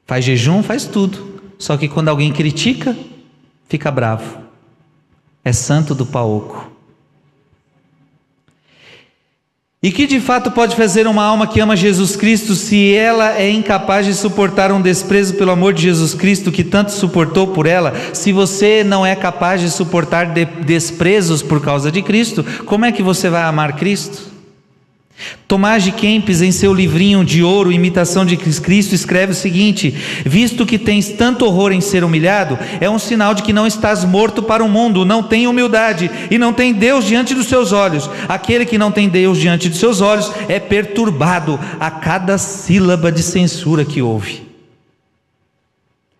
faz jejum, faz tudo, só que quando alguém critica, fica bravo. É santo do pau oco. E que de fato pode fazer uma alma que ama Jesus Cristo se ela é incapaz de suportar um desprezo pelo amor de Jesus Cristo que tanto suportou por ela? Se você não é capaz de suportar desprezos por causa de Cristo, como é que você vai amar Cristo? Tomás de Kempis, em seu livrinho de ouro, Imitação de Cristo, escreve o seguinte: visto que tens tanto horror em ser humilhado, é um sinal de que não estás morto para o mundo, não tem humildade e não tem Deus diante dos seus olhos. Aquele que não tem Deus diante dos seus olhos é perturbado a cada sílaba de censura que ouve.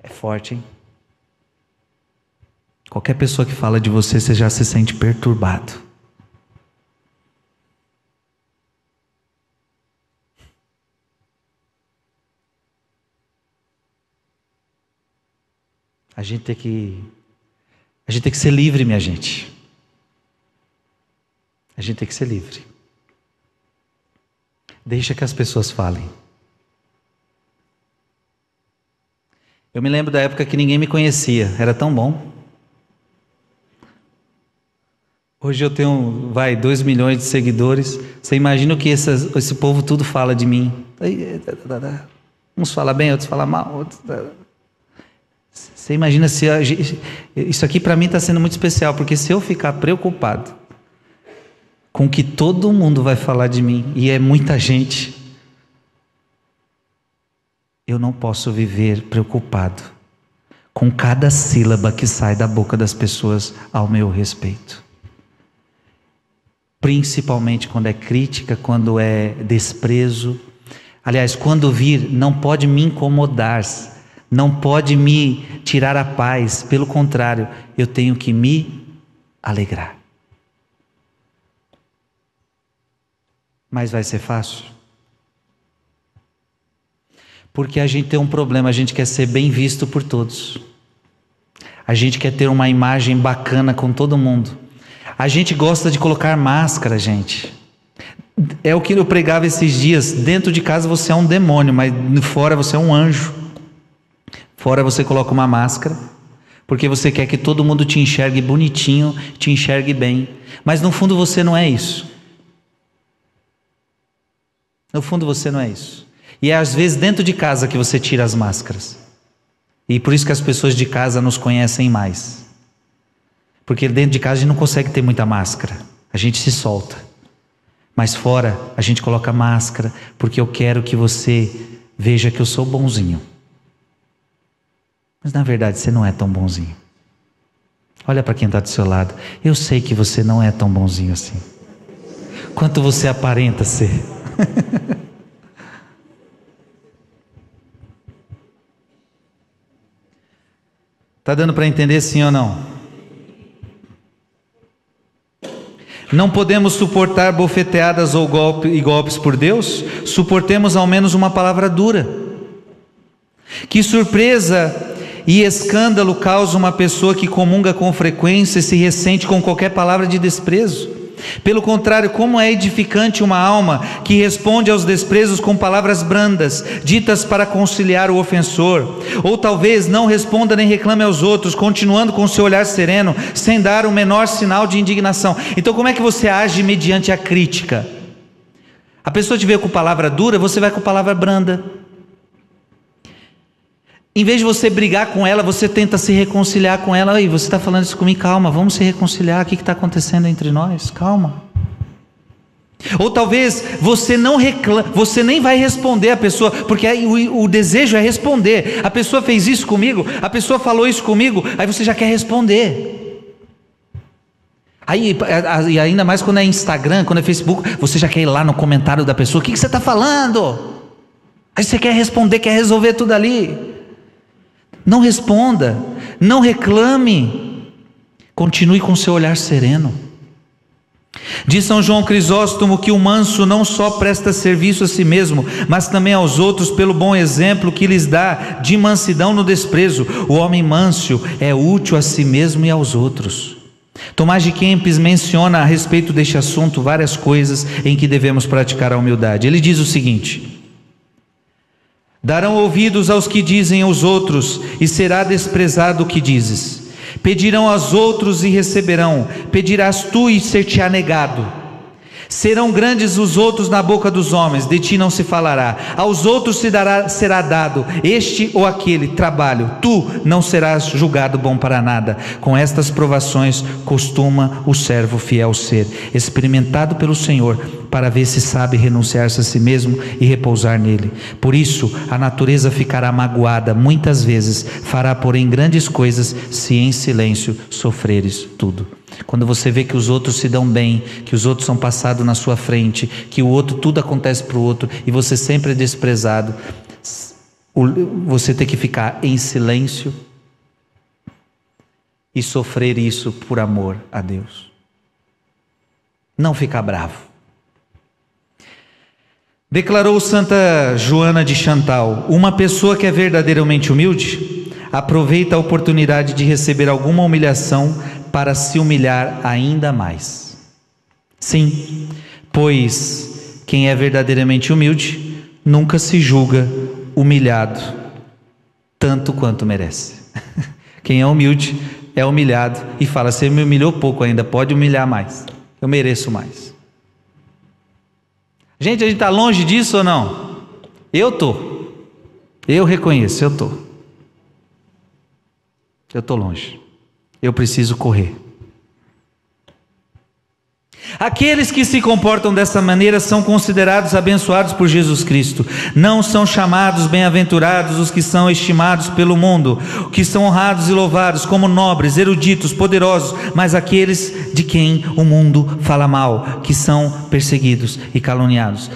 É forte, hein? Qualquer pessoa que fala de você, você já se sente perturbado. A gente tem que ser livre, minha gente. A gente tem que ser livre. Deixa que as pessoas falem. Eu me lembro da época que ninguém me conhecia, era tão bom. Hoje eu tenho, 2 milhões de seguidores. Você imagina o que esse povo tudo fala de mim? Uns falam bem, outros falam mal, outros... Você imagina se isso aqui para mim está sendo muito especial, porque se eu ficar preocupado com o que todo mundo vai falar de mim, e é muita gente, eu não posso viver preocupado com cada sílaba que sai da boca das pessoas ao meu respeito. Principalmente quando é crítica, quando é desprezo. Aliás, quando vir, não pode me incomodar, não pode me tirar a paz, pelo contrário, eu tenho que me alegrar. Mas vai ser fácil? Porque a gente tem um problema, a gente quer ser bem visto por todos. A gente quer ter uma imagem bacana com todo mundo. A gente gosta de colocar máscara, gente. É o que eu pregava esses dias, dentro de casa você é um demônio, mas fora você é um anjo. Fora você coloca uma máscara, porque você quer que todo mundo te enxergue bonitinho, te enxergue bem. Mas no fundo você não é isso. No fundo você não é isso. E é às vezes dentro de casa que você tira as máscaras. E por isso que as pessoas de casa nos conhecem mais. Porque dentro de casa a gente não consegue ter muita máscara. A gente se solta. Mas fora a gente coloca máscara, porque eu quero que você veja que eu sou bonzinho. Mas na verdade você não é tão bonzinho. Olha para quem está do seu lado. Eu sei que você não é tão bonzinho assim. Quanto você aparenta ser. Está dando para entender sim ou não? Não podemos suportar bofeteadas ou golpes por Deus? Suportemos ao menos uma palavra dura. Que surpresa e escândalo causa uma pessoa que comunga com frequência e se ressente com qualquer palavra de desprezo. Pelo contrário, como é edificante uma alma que responde aos desprezos com palavras brandas, ditas para conciliar o ofensor, ou talvez não responda nem reclame aos outros, continuando com seu olhar sereno, sem dar o menor sinal de indignação. Então como é que você age mediante a crítica? A pessoa te veio com palavra dura, você vai com palavra branda. Em vez de você brigar com ela, você tenta se reconciliar com ela. Aí, você está falando isso comigo? Calma, vamos se reconciliar. O que está acontecendo entre nós? Calma. Ou talvez você não reclama, você nem vai responder a pessoa, porque aí o desejo é responder. A pessoa fez isso comigo, a pessoa falou isso comigo, aí você já quer responder. Aí, e ainda mais quando é Instagram, quando é Facebook, você já quer ir lá no comentário da pessoa: o que você está falando? Aí você quer responder, quer resolver tudo ali. Não responda, não reclame, continue com seu olhar sereno. Diz São João Crisóstomo que o manso não só presta serviço a si mesmo, mas também aos outros pelo bom exemplo que lhes dá de mansidão no desprezo. O homem manso é útil a si mesmo e aos outros. Tomás de Kempis menciona a respeito deste assunto várias coisas em que devemos praticar a humildade. Ele diz o seguinte: darão ouvidos aos que dizem aos outros, e será desprezado o que dizes. Pedirão aos outros e receberão, pedirás tu e ser-te-á negado. Serão grandes os outros na boca dos homens, de ti não se falará. Aos outros será dado este ou aquele trabalho, tu não serás julgado bom para nada. Com estas provações costuma o servo fiel ser, experimentado pelo Senhor, para ver se sabe renunciar-se a si mesmo e repousar nele. Por isso a natureza ficará magoada, muitas vezes fará porém grandes coisas, se em silêncio sofreres tudo. Quando você vê que os outros se dão bem, que os outros são passados na sua frente, que o outro, tudo acontece para o outro, e você sempre é desprezado, você tem que ficar em silêncio e sofrer isso por amor a Deus. Não ficar bravo. Declarou Santa Joana de Chantal: uma pessoa que é verdadeiramente humilde aproveita a oportunidade de receber alguma humilhação para se humilhar ainda mais. Sim, pois quem é verdadeiramente humilde nunca se julga humilhado tanto quanto merece. Quem é humilde é humilhado e fala: você me humilhou pouco ainda, pode humilhar mais, eu mereço mais. Gente, a gente está longe disso ou não? Eu reconheço, eu estou longe, eu preciso correr. Aqueles que se comportam dessa maneira são considerados abençoados por Jesus Cristo. Não são chamados bem-aventurados os que são estimados pelo mundo, que são honrados e louvados como nobres, eruditos, poderosos, mas aqueles de quem o mundo fala mal, que são perseguidos e caluniados.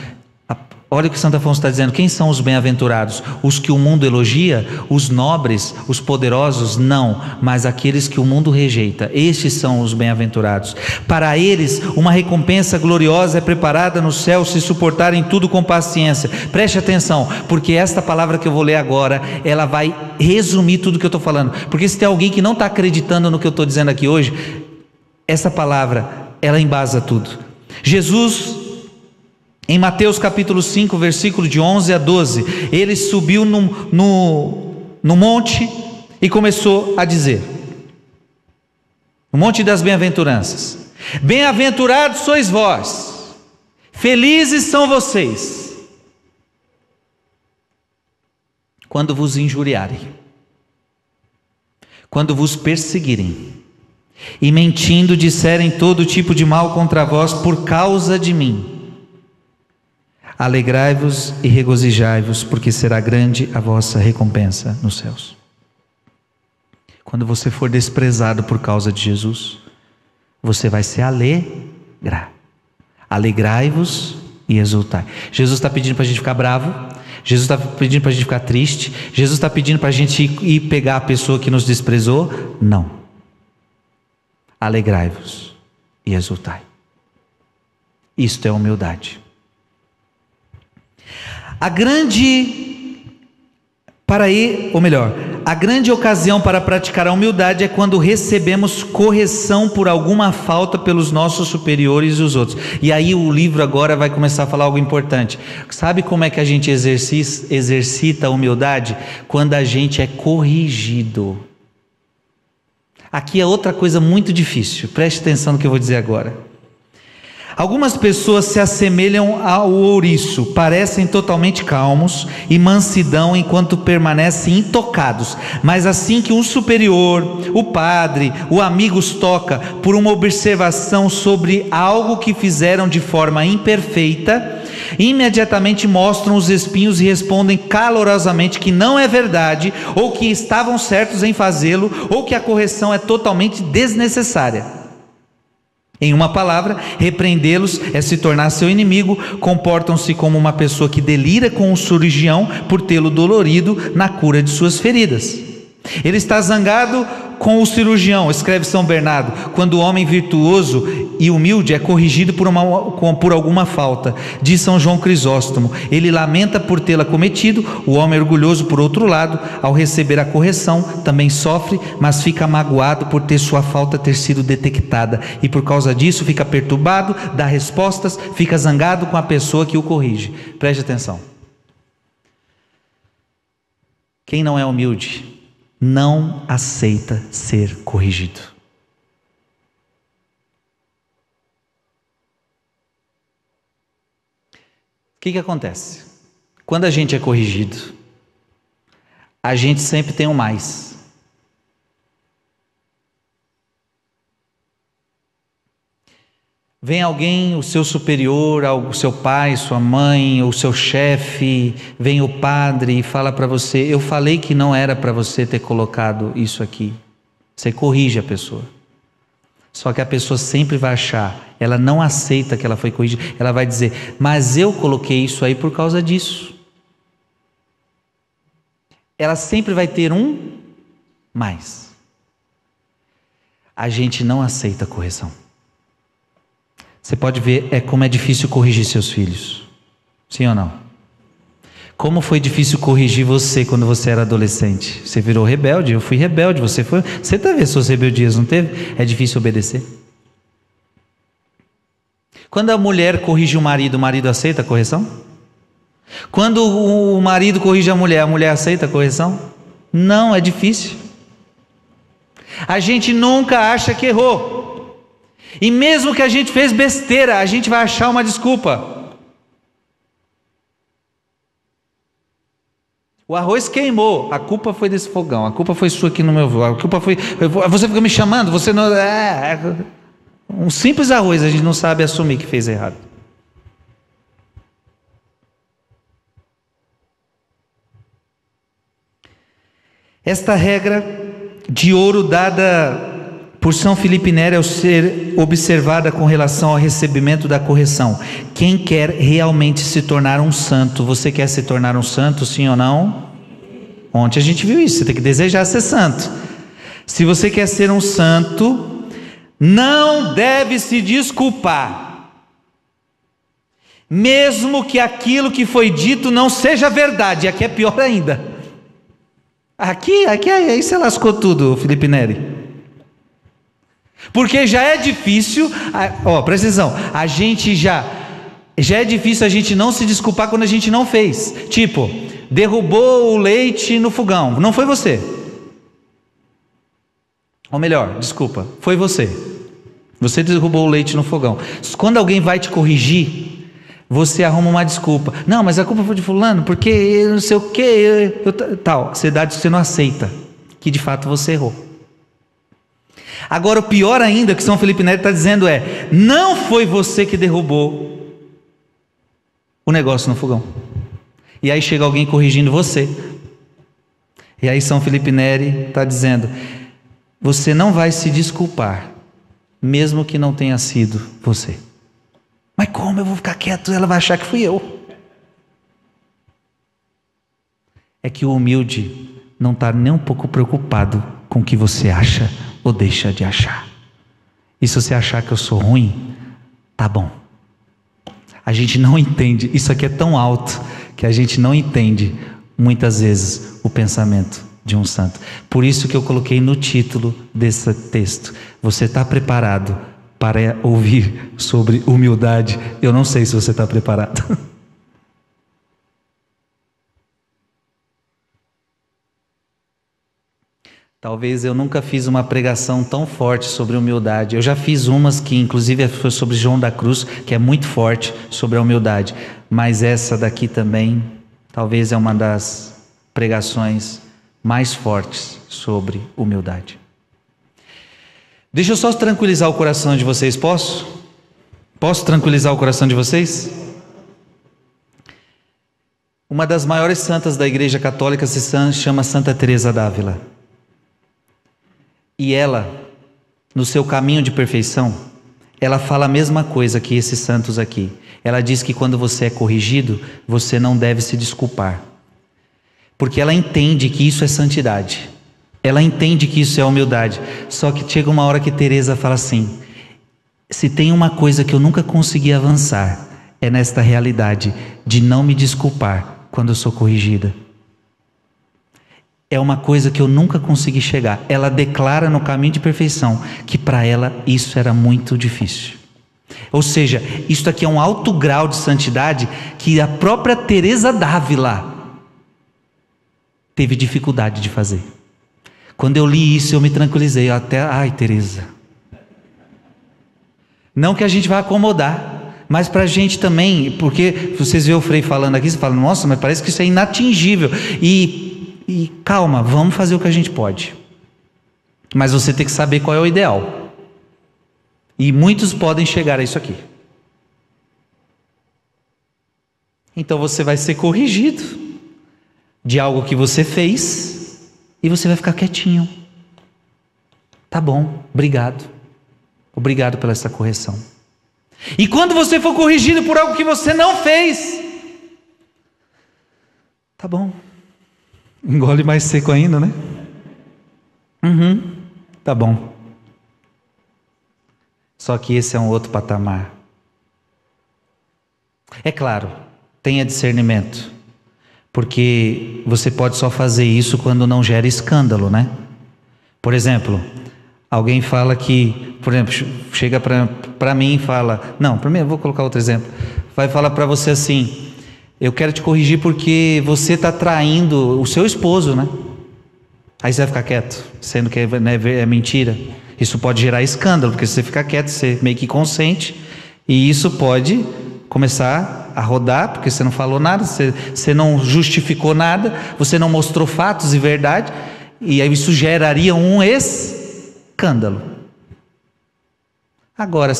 Olha o que Santo Afonso está dizendo: quem são os bem-aventurados? Os que o mundo elogia? Os nobres? Os poderosos? Não, mas aqueles que o mundo rejeita. Estes são os bem-aventurados. Para eles uma recompensa gloriosa é preparada no céu, se suportarem tudo com paciência. Preste atenção, porque esta palavra que eu vou ler agora, ela vai resumir tudo que eu estou falando. Porque se tem alguém que não está acreditando no que eu estou dizendo aqui hoje, essa palavra, ela embasa tudo. Jesus, em Mateus capítulo 5, versículo de 11 a 12, ele subiu no monte e começou a dizer, no monte das bem-aventuranças: bem-aventurados sois vós, felizes são vocês, quando vos injuriarem, quando vos perseguirem, e mentindo disserem todo tipo de mal contra vós por causa de mim. Alegrai-vos e regozijai-vos, porque será grande a vossa recompensa nos céus. Quando você for desprezado por causa de Jesus, você vai se alegrar. Alegrai-vos e exultai. Jesus está pedindo para a gente ficar bravo, Jesus está pedindo para a gente ficar triste, Jesus está pedindo para a gente ir pegar a pessoa que nos desprezou? Não. Alegrai-vos e exultai. Isto é humildade. a grande ocasião para praticar a humildade é quando recebemos correção por alguma falta pelos nossos superiores e os outros. E aí o livro agora vai começar a falar algo importante. Sabe como é que a gente exercita a humildade? Quando a gente é corrigido. Aqui é outra coisa muito difícil, preste atenção no que eu vou dizer agora. Algumas pessoas se assemelham ao ouriço, parecem totalmente calmos e mansidão enquanto permanecem intocados, mas assim que um superior, o padre, o amigo os toca por uma observação sobre algo que fizeram de forma imperfeita, imediatamente mostram os espinhos e respondem calorosamente que não é verdade, ou que estavam certos em fazê-lo, ou que a correção é totalmente desnecessária. Em uma palavra, repreendê-los é se tornar seu inimigo, comportam-se como uma pessoa que delira com o cirurgião por tê-lo dolorido na cura de suas feridas. Ele está zangado com o cirurgião, escreve São Bernardo, quando o homem virtuoso e humilde é corrigido por alguma falta. Diz São João Crisóstomo, ele lamenta por tê-la cometido. O homem orgulhoso, por outro lado, ao receber a correção, também sofre, mas fica magoado por ter sua falta ter sido detectada, e por causa disso fica perturbado, dá respostas, fica zangado com a pessoa que o corrige. Preste atenção. Quem não é humilde não aceita ser corrigido. O que acontece? Quando a gente é corrigido, a gente sempre tem um mais. Vem alguém, o seu superior, o seu pai, sua mãe, o seu chefe, vem o padre e fala para você: eu falei que não era para você ter colocado isso aqui. Você corrige a pessoa. Só que a pessoa sempre vai achar, ela não aceita que ela foi corrigida, ela vai dizer: mas eu coloquei isso aí por causa disso. Ela sempre vai ter um mais. A gente não aceita a correção. Você pode ver como é difícil corrigir seus filhos. Sim ou não? Como foi difícil corrigir você quando você era adolescente? Você virou rebelde, eu fui rebelde, você foi. Você teve suas rebeldias, não teve? É difícil obedecer. Quando a mulher corrige o marido aceita a correção? Quando o marido corrige a mulher aceita a correção? Não, é difícil. A gente nunca acha que errou. E mesmo que a gente fez besteira, a gente vai achar uma desculpa. O arroz queimou, a culpa foi desse fogão, a culpa foi sua aqui no meu voo, a culpa foi... Você ficou me chamando, você não... Um simples arroz a gente não sabe assumir que fez errado. Esta regra de ouro dada por São Felipe Neri ao ser observada com relação ao recebimento da correção. Quem quer realmente se tornar um santo? Você quer se tornar um santo, sim ou não? Ontem a gente viu isso, você tem que desejar ser santo. Se você quer ser um santo, não deve se desculpar, mesmo que aquilo que foi dito não seja verdade. Aqui é pior ainda. Aqui aí você lascou tudo, Felipe Neri. Porque já é difícil, presta atenção, já é difícil a gente não se desculpar quando a gente não fez. Tipo, derrubou o leite no fogão, não foi você. Ou melhor, desculpa, foi você. Você derrubou o leite no fogão. Quando alguém vai te corrigir, você arruma uma desculpa. Não, mas a culpa foi de fulano, porque não sei o que, tal. Você não aceita que de fato você errou. Agora o pior ainda que São Felipe Neri está dizendo é: não foi você que derrubou o negócio no fogão. E aí chega alguém corrigindo você. E aí São Felipe Neri está dizendo: você não vai se desculpar, mesmo que não tenha sido você. Mas como eu vou ficar quieto? Ela vai achar que fui eu. É que o humilde não está nem um pouco preocupado com o que você acha ou deixa de achar. E se você achar que eu sou ruim, tá bom. A gente não entende, isso aqui é tão alto que a gente não entende muitas vezes o pensamento de um santo. Por isso que eu coloquei no título desse texto. Você está preparado para ouvir sobre humildade? Eu não sei se você está preparado. Talvez eu nunca fiz uma pregação tão forte sobre humildade. Eu já fiz umas que inclusive foi sobre João da Cruz, que é muito forte sobre a humildade. Mas essa daqui também, talvez é uma das pregações mais fortes sobre humildade. Deixa eu só tranquilizar o coração de vocês, posso? Posso tranquilizar o coração de vocês? Uma das maiores santas da Igreja Católica se chama Santa Teresa d'Ávila. E ela, no seu caminho de perfeição, ela fala a mesma coisa que esses santos aqui. Ela diz que quando você é corrigido, você não deve se desculpar. Porque ela entende que isso é santidade. Ela entende que isso é humildade. Só que chega uma hora que Teresa fala assim: se tem uma coisa que eu nunca consegui avançar, é nesta realidade de não me desculpar quando eu sou corrigida. É uma coisa que eu nunca consegui chegar. Ela declara no caminho de perfeição que para ela isso era muito difícil. Ou seja, isso aqui é um alto grau de santidade que a própria Teresa d'Ávila teve dificuldade de fazer. Quando eu li isso, eu me tranquilizei. Ai, Teresa. Não que a gente vá acomodar, mas para a gente também, porque vocês vê o Frei falando aqui, você fala, nossa, mas parece que isso é inatingível. E calma, vamos fazer o que a gente pode. Mas você tem que saber qual é o ideal. E muitos podem chegar a isso aqui. Então você vai ser corrigido de algo que você fez e você vai ficar quietinho. Tá bom, obrigado. Obrigado pela essa correção. E quando você for corrigido por algo que você não fez, tá bom. Engole mais seco ainda, né? Tá bom. Só que esse é um outro patamar. É claro, tenha discernimento, porque você pode só fazer isso quando não gera escândalo, né? Por exemplo, alguém fala que, por exemplo, chega para mim e fala, não, para mim, eu vou colocar outro exemplo, vai falar para você assim: eu quero te corrigir porque você está traindo o seu esposo, né? Aí você vai ficar quieto, sendo que é mentira. Isso pode gerar escândalo, porque se você ficar quieto, você meio que consente, e isso pode começar a rodar, porque você não falou nada, você não justificou nada, você não mostrou fatos e verdade, e aí isso geraria um escândalo. Agora,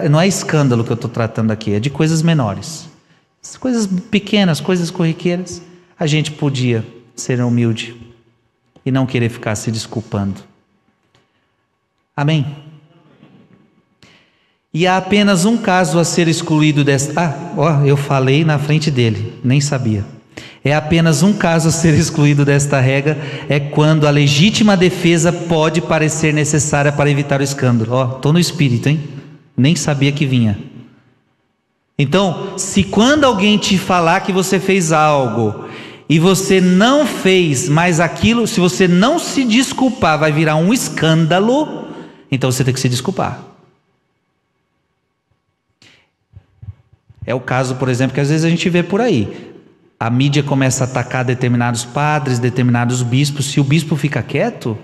não é escândalo que eu estou tratando aqui, é de coisas menores. Coisas pequenas, coisas corriqueiras, a gente podia ser humilde e não querer ficar se desculpando. Amém? E há apenas um caso a ser excluído desta... eu falei na frente dele, nem sabia. É apenas um caso a ser excluído desta regra, é quando a legítima defesa pode parecer necessária para evitar o escândalo. Estou no espírito, hein? Nem sabia que vinha. Então, se quando alguém te falar que você fez algo e você não fez, mas aquilo, se você não se desculpar, vai virar um escândalo, então você tem que se desculpar. É o caso, por exemplo, que às vezes a gente vê por aí. A mídia começa a atacar determinados padres, determinados bispos. Se o bispo fica quieto,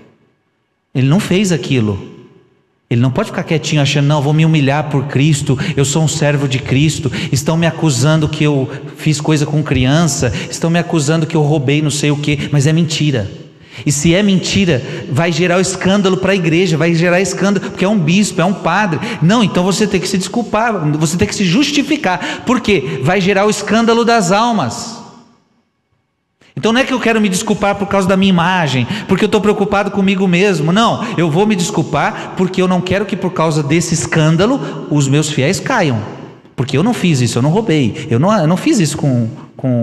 ele não fez aquilo. Ele não pode ficar quietinho achando, não, vou me humilhar por Cristo, eu sou um servo de Cristo, estão me acusando que eu fiz coisa com criança, estão me acusando que eu roubei não sei o que, mas é mentira. E se é mentira, vai gerar o escândalo para a igreja, vai gerar escândalo, porque é um bispo, é um padre. Não, então você tem que se desculpar, você tem que se justificar, porque vai gerar o escândalo das almas. Então não é que eu quero me desculpar por causa da minha imagem, porque eu estou preocupado comigo mesmo. Não, eu vou me desculpar porque eu não quero que por causa desse escândalo os meus fiéis caiam. Porque eu não fiz isso, eu não roubei, eu não fiz isso com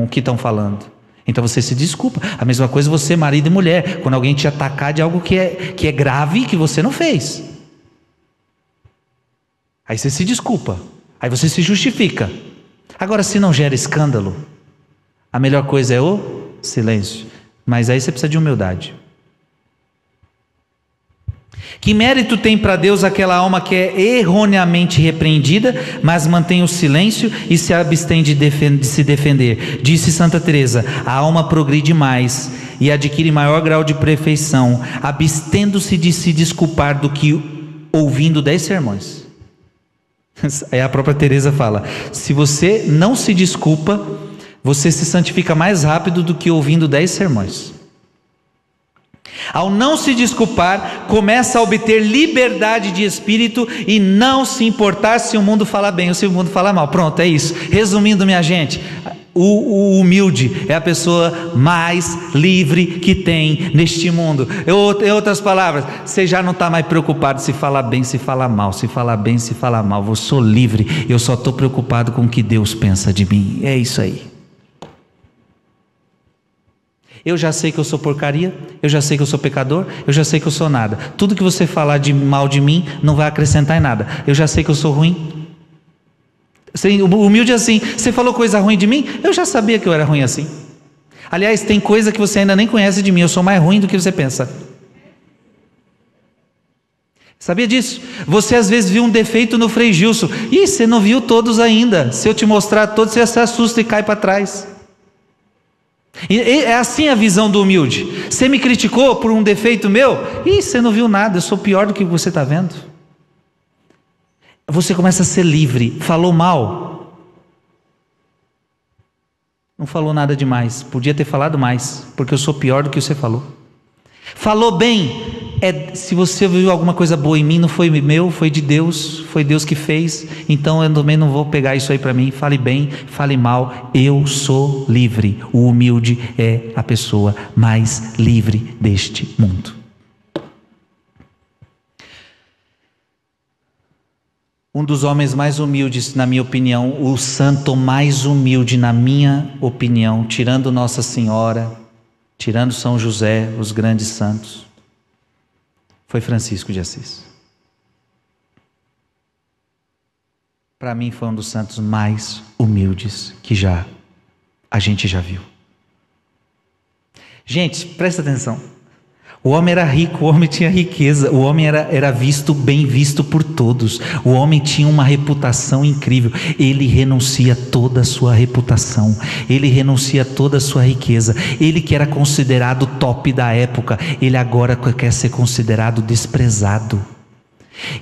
o que estão falando. Então você se desculpa. A mesma coisa você, marido e mulher, quando alguém te atacar de algo que é grave e que você não fez. Aí você se desculpa, aí você se justifica. Agora, se não gera escândalo, a melhor coisa é o silêncio. Mas aí você precisa de humildade. Que mérito tem para Deus aquela alma que é erroneamente repreendida, mas mantém o silêncio e se abstém de se defender? Disse Santa Teresa: a alma progride mais e adquire maior grau de perfeição, abstendo-se de se desculpar do que ouvindo 10 sermões. Aí a própria Teresa fala: se você não se desculpa, você se santifica mais rápido do que ouvindo 10 sermões. Ao não se desculpar, começa a obter liberdade de espírito e não se importar se o mundo fala bem ou se o mundo fala mal. Pronto, é isso. Resumindo, minha gente, o humilde é a pessoa mais livre que tem neste mundo. Em outras palavras, você já não está mais preocupado se fala bem, se fala mal, se fala bem, se fala mal. Eu sou livre, eu só estou preocupado com o que Deus pensa de mim. É isso aí. Eu já sei que eu sou porcaria, eu já sei que eu sou pecador, eu já sei que eu sou nada. Tudo que você falar de mal de mim não vai acrescentar em nada. Eu já sei que eu sou ruim. Humilde assim, você falou coisa ruim de mim? Eu já sabia que eu era ruim assim. Aliás, tem coisa que você ainda nem conhece de mim, eu sou mais ruim do que você pensa. Sabia disso? Você às vezes viu um defeito no Frei Gilson. Ih, você não viu todos ainda. Se eu te mostrar todos, você se assusta e cai para trás. E é assim a visão do humilde. Você me criticou por um defeito meu? Ih, você não viu nada, eu sou pior do que você está vendo. Você começa a ser livre. Falou mal, não falou nada demais, podia ter falado mais, porque eu sou pior do que você falou. Falou bem, se você viu alguma coisa boa em mim, não foi meu, foi de Deus, foi Deus que fez, então eu também não vou pegar isso aí para mim. Fale bem, fale mal, eu sou livre. O humilde é a pessoa mais livre deste mundo. Um dos homens mais humildes, na minha opinião, o santo mais humilde, na minha opinião, tirando Nossa Senhora, tirando São José, os grandes santos, foi Francisco de Assis. Para mim foi um dos santos mais humildes que a gente já viu. Gente, presta atenção. O homem era rico, o homem tinha riqueza, o homem era bem visto por todos, o homem tinha uma reputação incrível. Ele renuncia toda a sua reputação, ele renuncia toda a sua riqueza. Ele que era considerado top da época, ele agora quer ser considerado desprezado.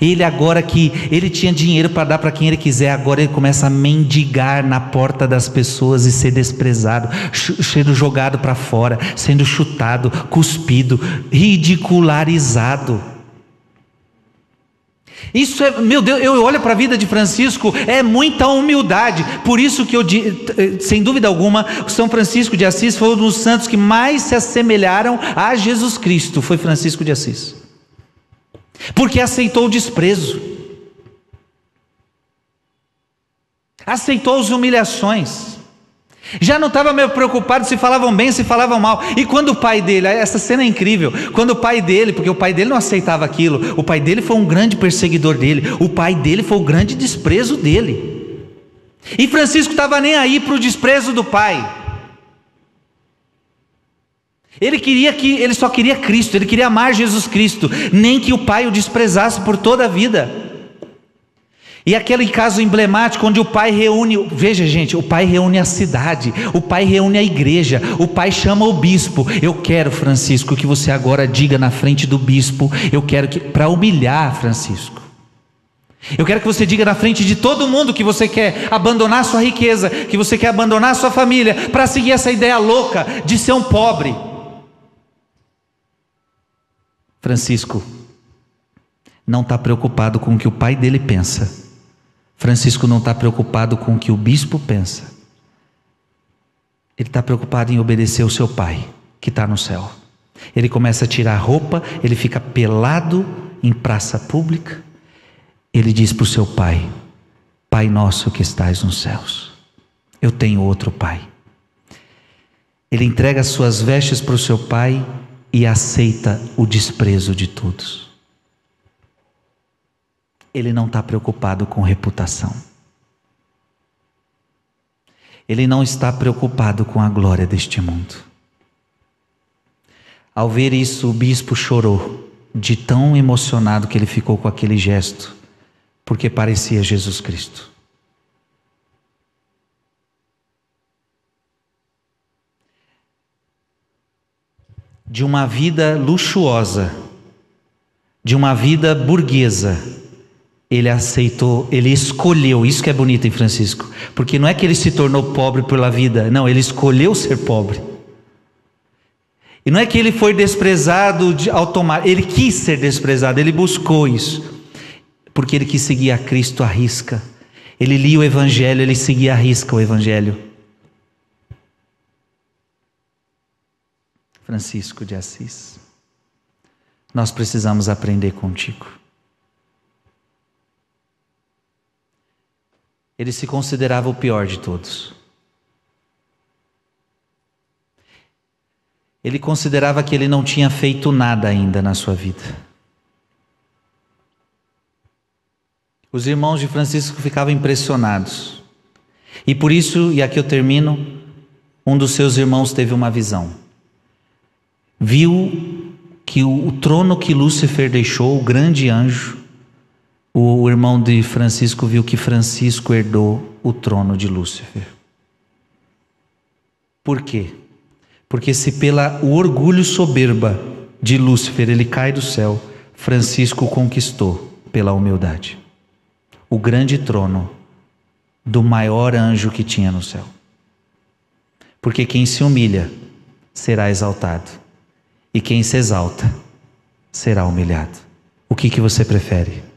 Ele agora que ele tinha dinheiro para dar para quem ele quiser, agora ele começa a mendigar na porta das pessoas e ser desprezado, sendo jogado para fora, sendo chutado, cuspido, ridicularizado. Isso é, meu Deus, eu olho para a vida de Francisco, é muita humildade. Por isso que sem dúvida alguma, São Francisco de Assis foi um dos santos que mais se assemelharam a Jesus Cristo, foi Francisco de Assis. Porque aceitou o desprezo, aceitou as humilhações, já não estava meio preocupado se falavam bem, se falavam mal. E quando o pai dele, essa cena é incrível, quando o pai dele, porque o pai dele não aceitava aquilo, o pai dele foi um grande perseguidor dele, o pai dele foi o grande desprezo dele, e Francisco estava nem aí para o desprezo do pai. Ele só queria Cristo, ele queria amar Jesus Cristo, nem que o pai o desprezasse por toda a vida. E aquele caso emblemático onde o pai reúne, veja gente, o pai reúne a cidade, o pai reúne a igreja, o pai chama o bispo. Eu quero, Francisco, que você agora diga na frente do bispo, eu quero que, para humilhar Francisco, eu quero que você diga na frente de todo mundo que você quer abandonar sua riqueza, que você quer abandonar sua família, para seguir essa ideia louca de ser um pobre. Francisco não está preocupado com o que o pai dele pensa. Francisco não está preocupado com o que o bispo pensa. Ele está preocupado em obedecer o seu pai, que está no céu. Ele começa a tirar a roupa, ele fica pelado em praça pública. Ele diz para o seu pai: Pai nosso que estais nos céus, eu tenho outro pai. Ele entrega as suas vestes para o seu pai e aceita o desprezo de todos. Ele não está preocupado com reputação. Ele não está preocupado com a glória deste mundo. Ao ver isso, o bispo chorou, de tão emocionado que ele ficou com aquele gesto, porque parecia Jesus Cristo. De uma vida luxuosa, de uma vida burguesa, ele aceitou, ele escolheu, isso que é bonito em Francisco, porque não é que ele se tornou pobre pela vida, não, ele escolheu ser pobre. E não é que ele foi desprezado ao tomar, ele quis ser desprezado, ele buscou isso, porque ele quis seguir a Cristo à risca. Ele lia o Evangelho, ele seguia à risca o Evangelho. Francisco de Assis, nós precisamos aprender contigo. Ele se considerava o pior de todos. Ele considerava que ele não tinha feito nada ainda na sua vida. Os irmãos de Francisco ficavam impressionados. E por isso, e aqui eu termino, um dos seus irmãos teve uma visão. Viu que o trono que Lúcifer deixou, o grande anjo, o irmão de Francisco viu que Francisco herdou o trono de Lúcifer. Por quê? Porque se o orgulho soberba de Lúcifer ele cai do céu, Francisco conquistou pela humildade o grande trono do maior anjo que tinha no céu. Porque quem se humilha será exaltado, e quem se exalta será humilhado. O que você prefere?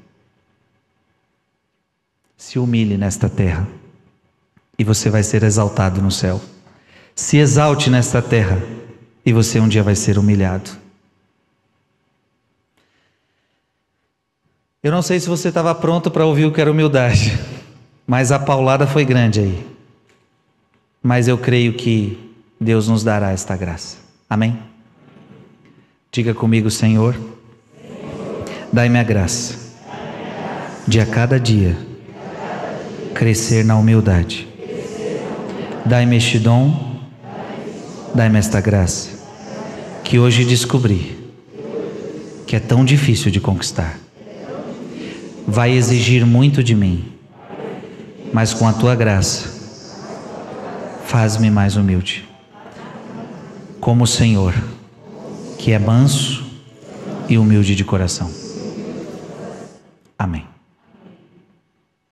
Se humilhe nesta terra e você vai ser exaltado no céu. Se exalte nesta terra e você um dia vai ser humilhado. Eu não sei se você estava pronto para ouvir o que era humildade, mas a paulada foi grande aí. Mas eu creio que Deus nos dará esta graça. Amém? Diga comigo, Senhor, dai-me a graça de a cada dia crescer na humildade. Dai-me este dom, dai-me esta graça, que hoje descobri que é tão difícil de conquistar. Vai exigir muito de mim, mas com a tua graça, faz-me mais humilde. Como o Senhor, que é manso e humilde de coração. Amém.